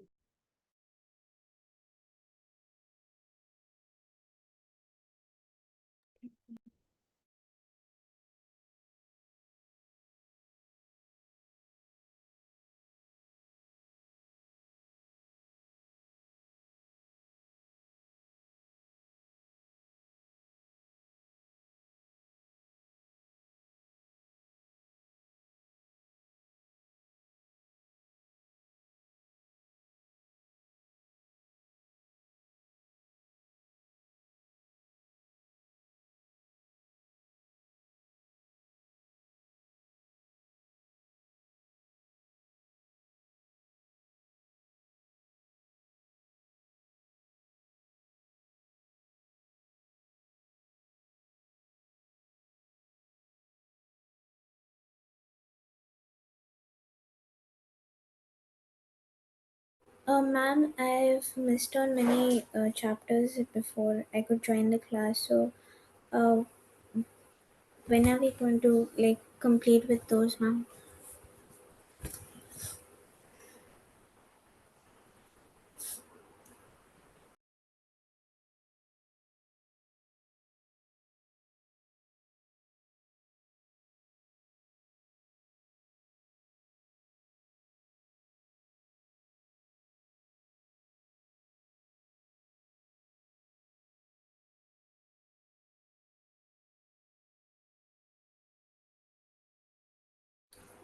Ma'am, I've missed on many chapters before I could join the class. So, uh, when are we going to complete with those, ma'am?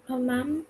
Ma'am,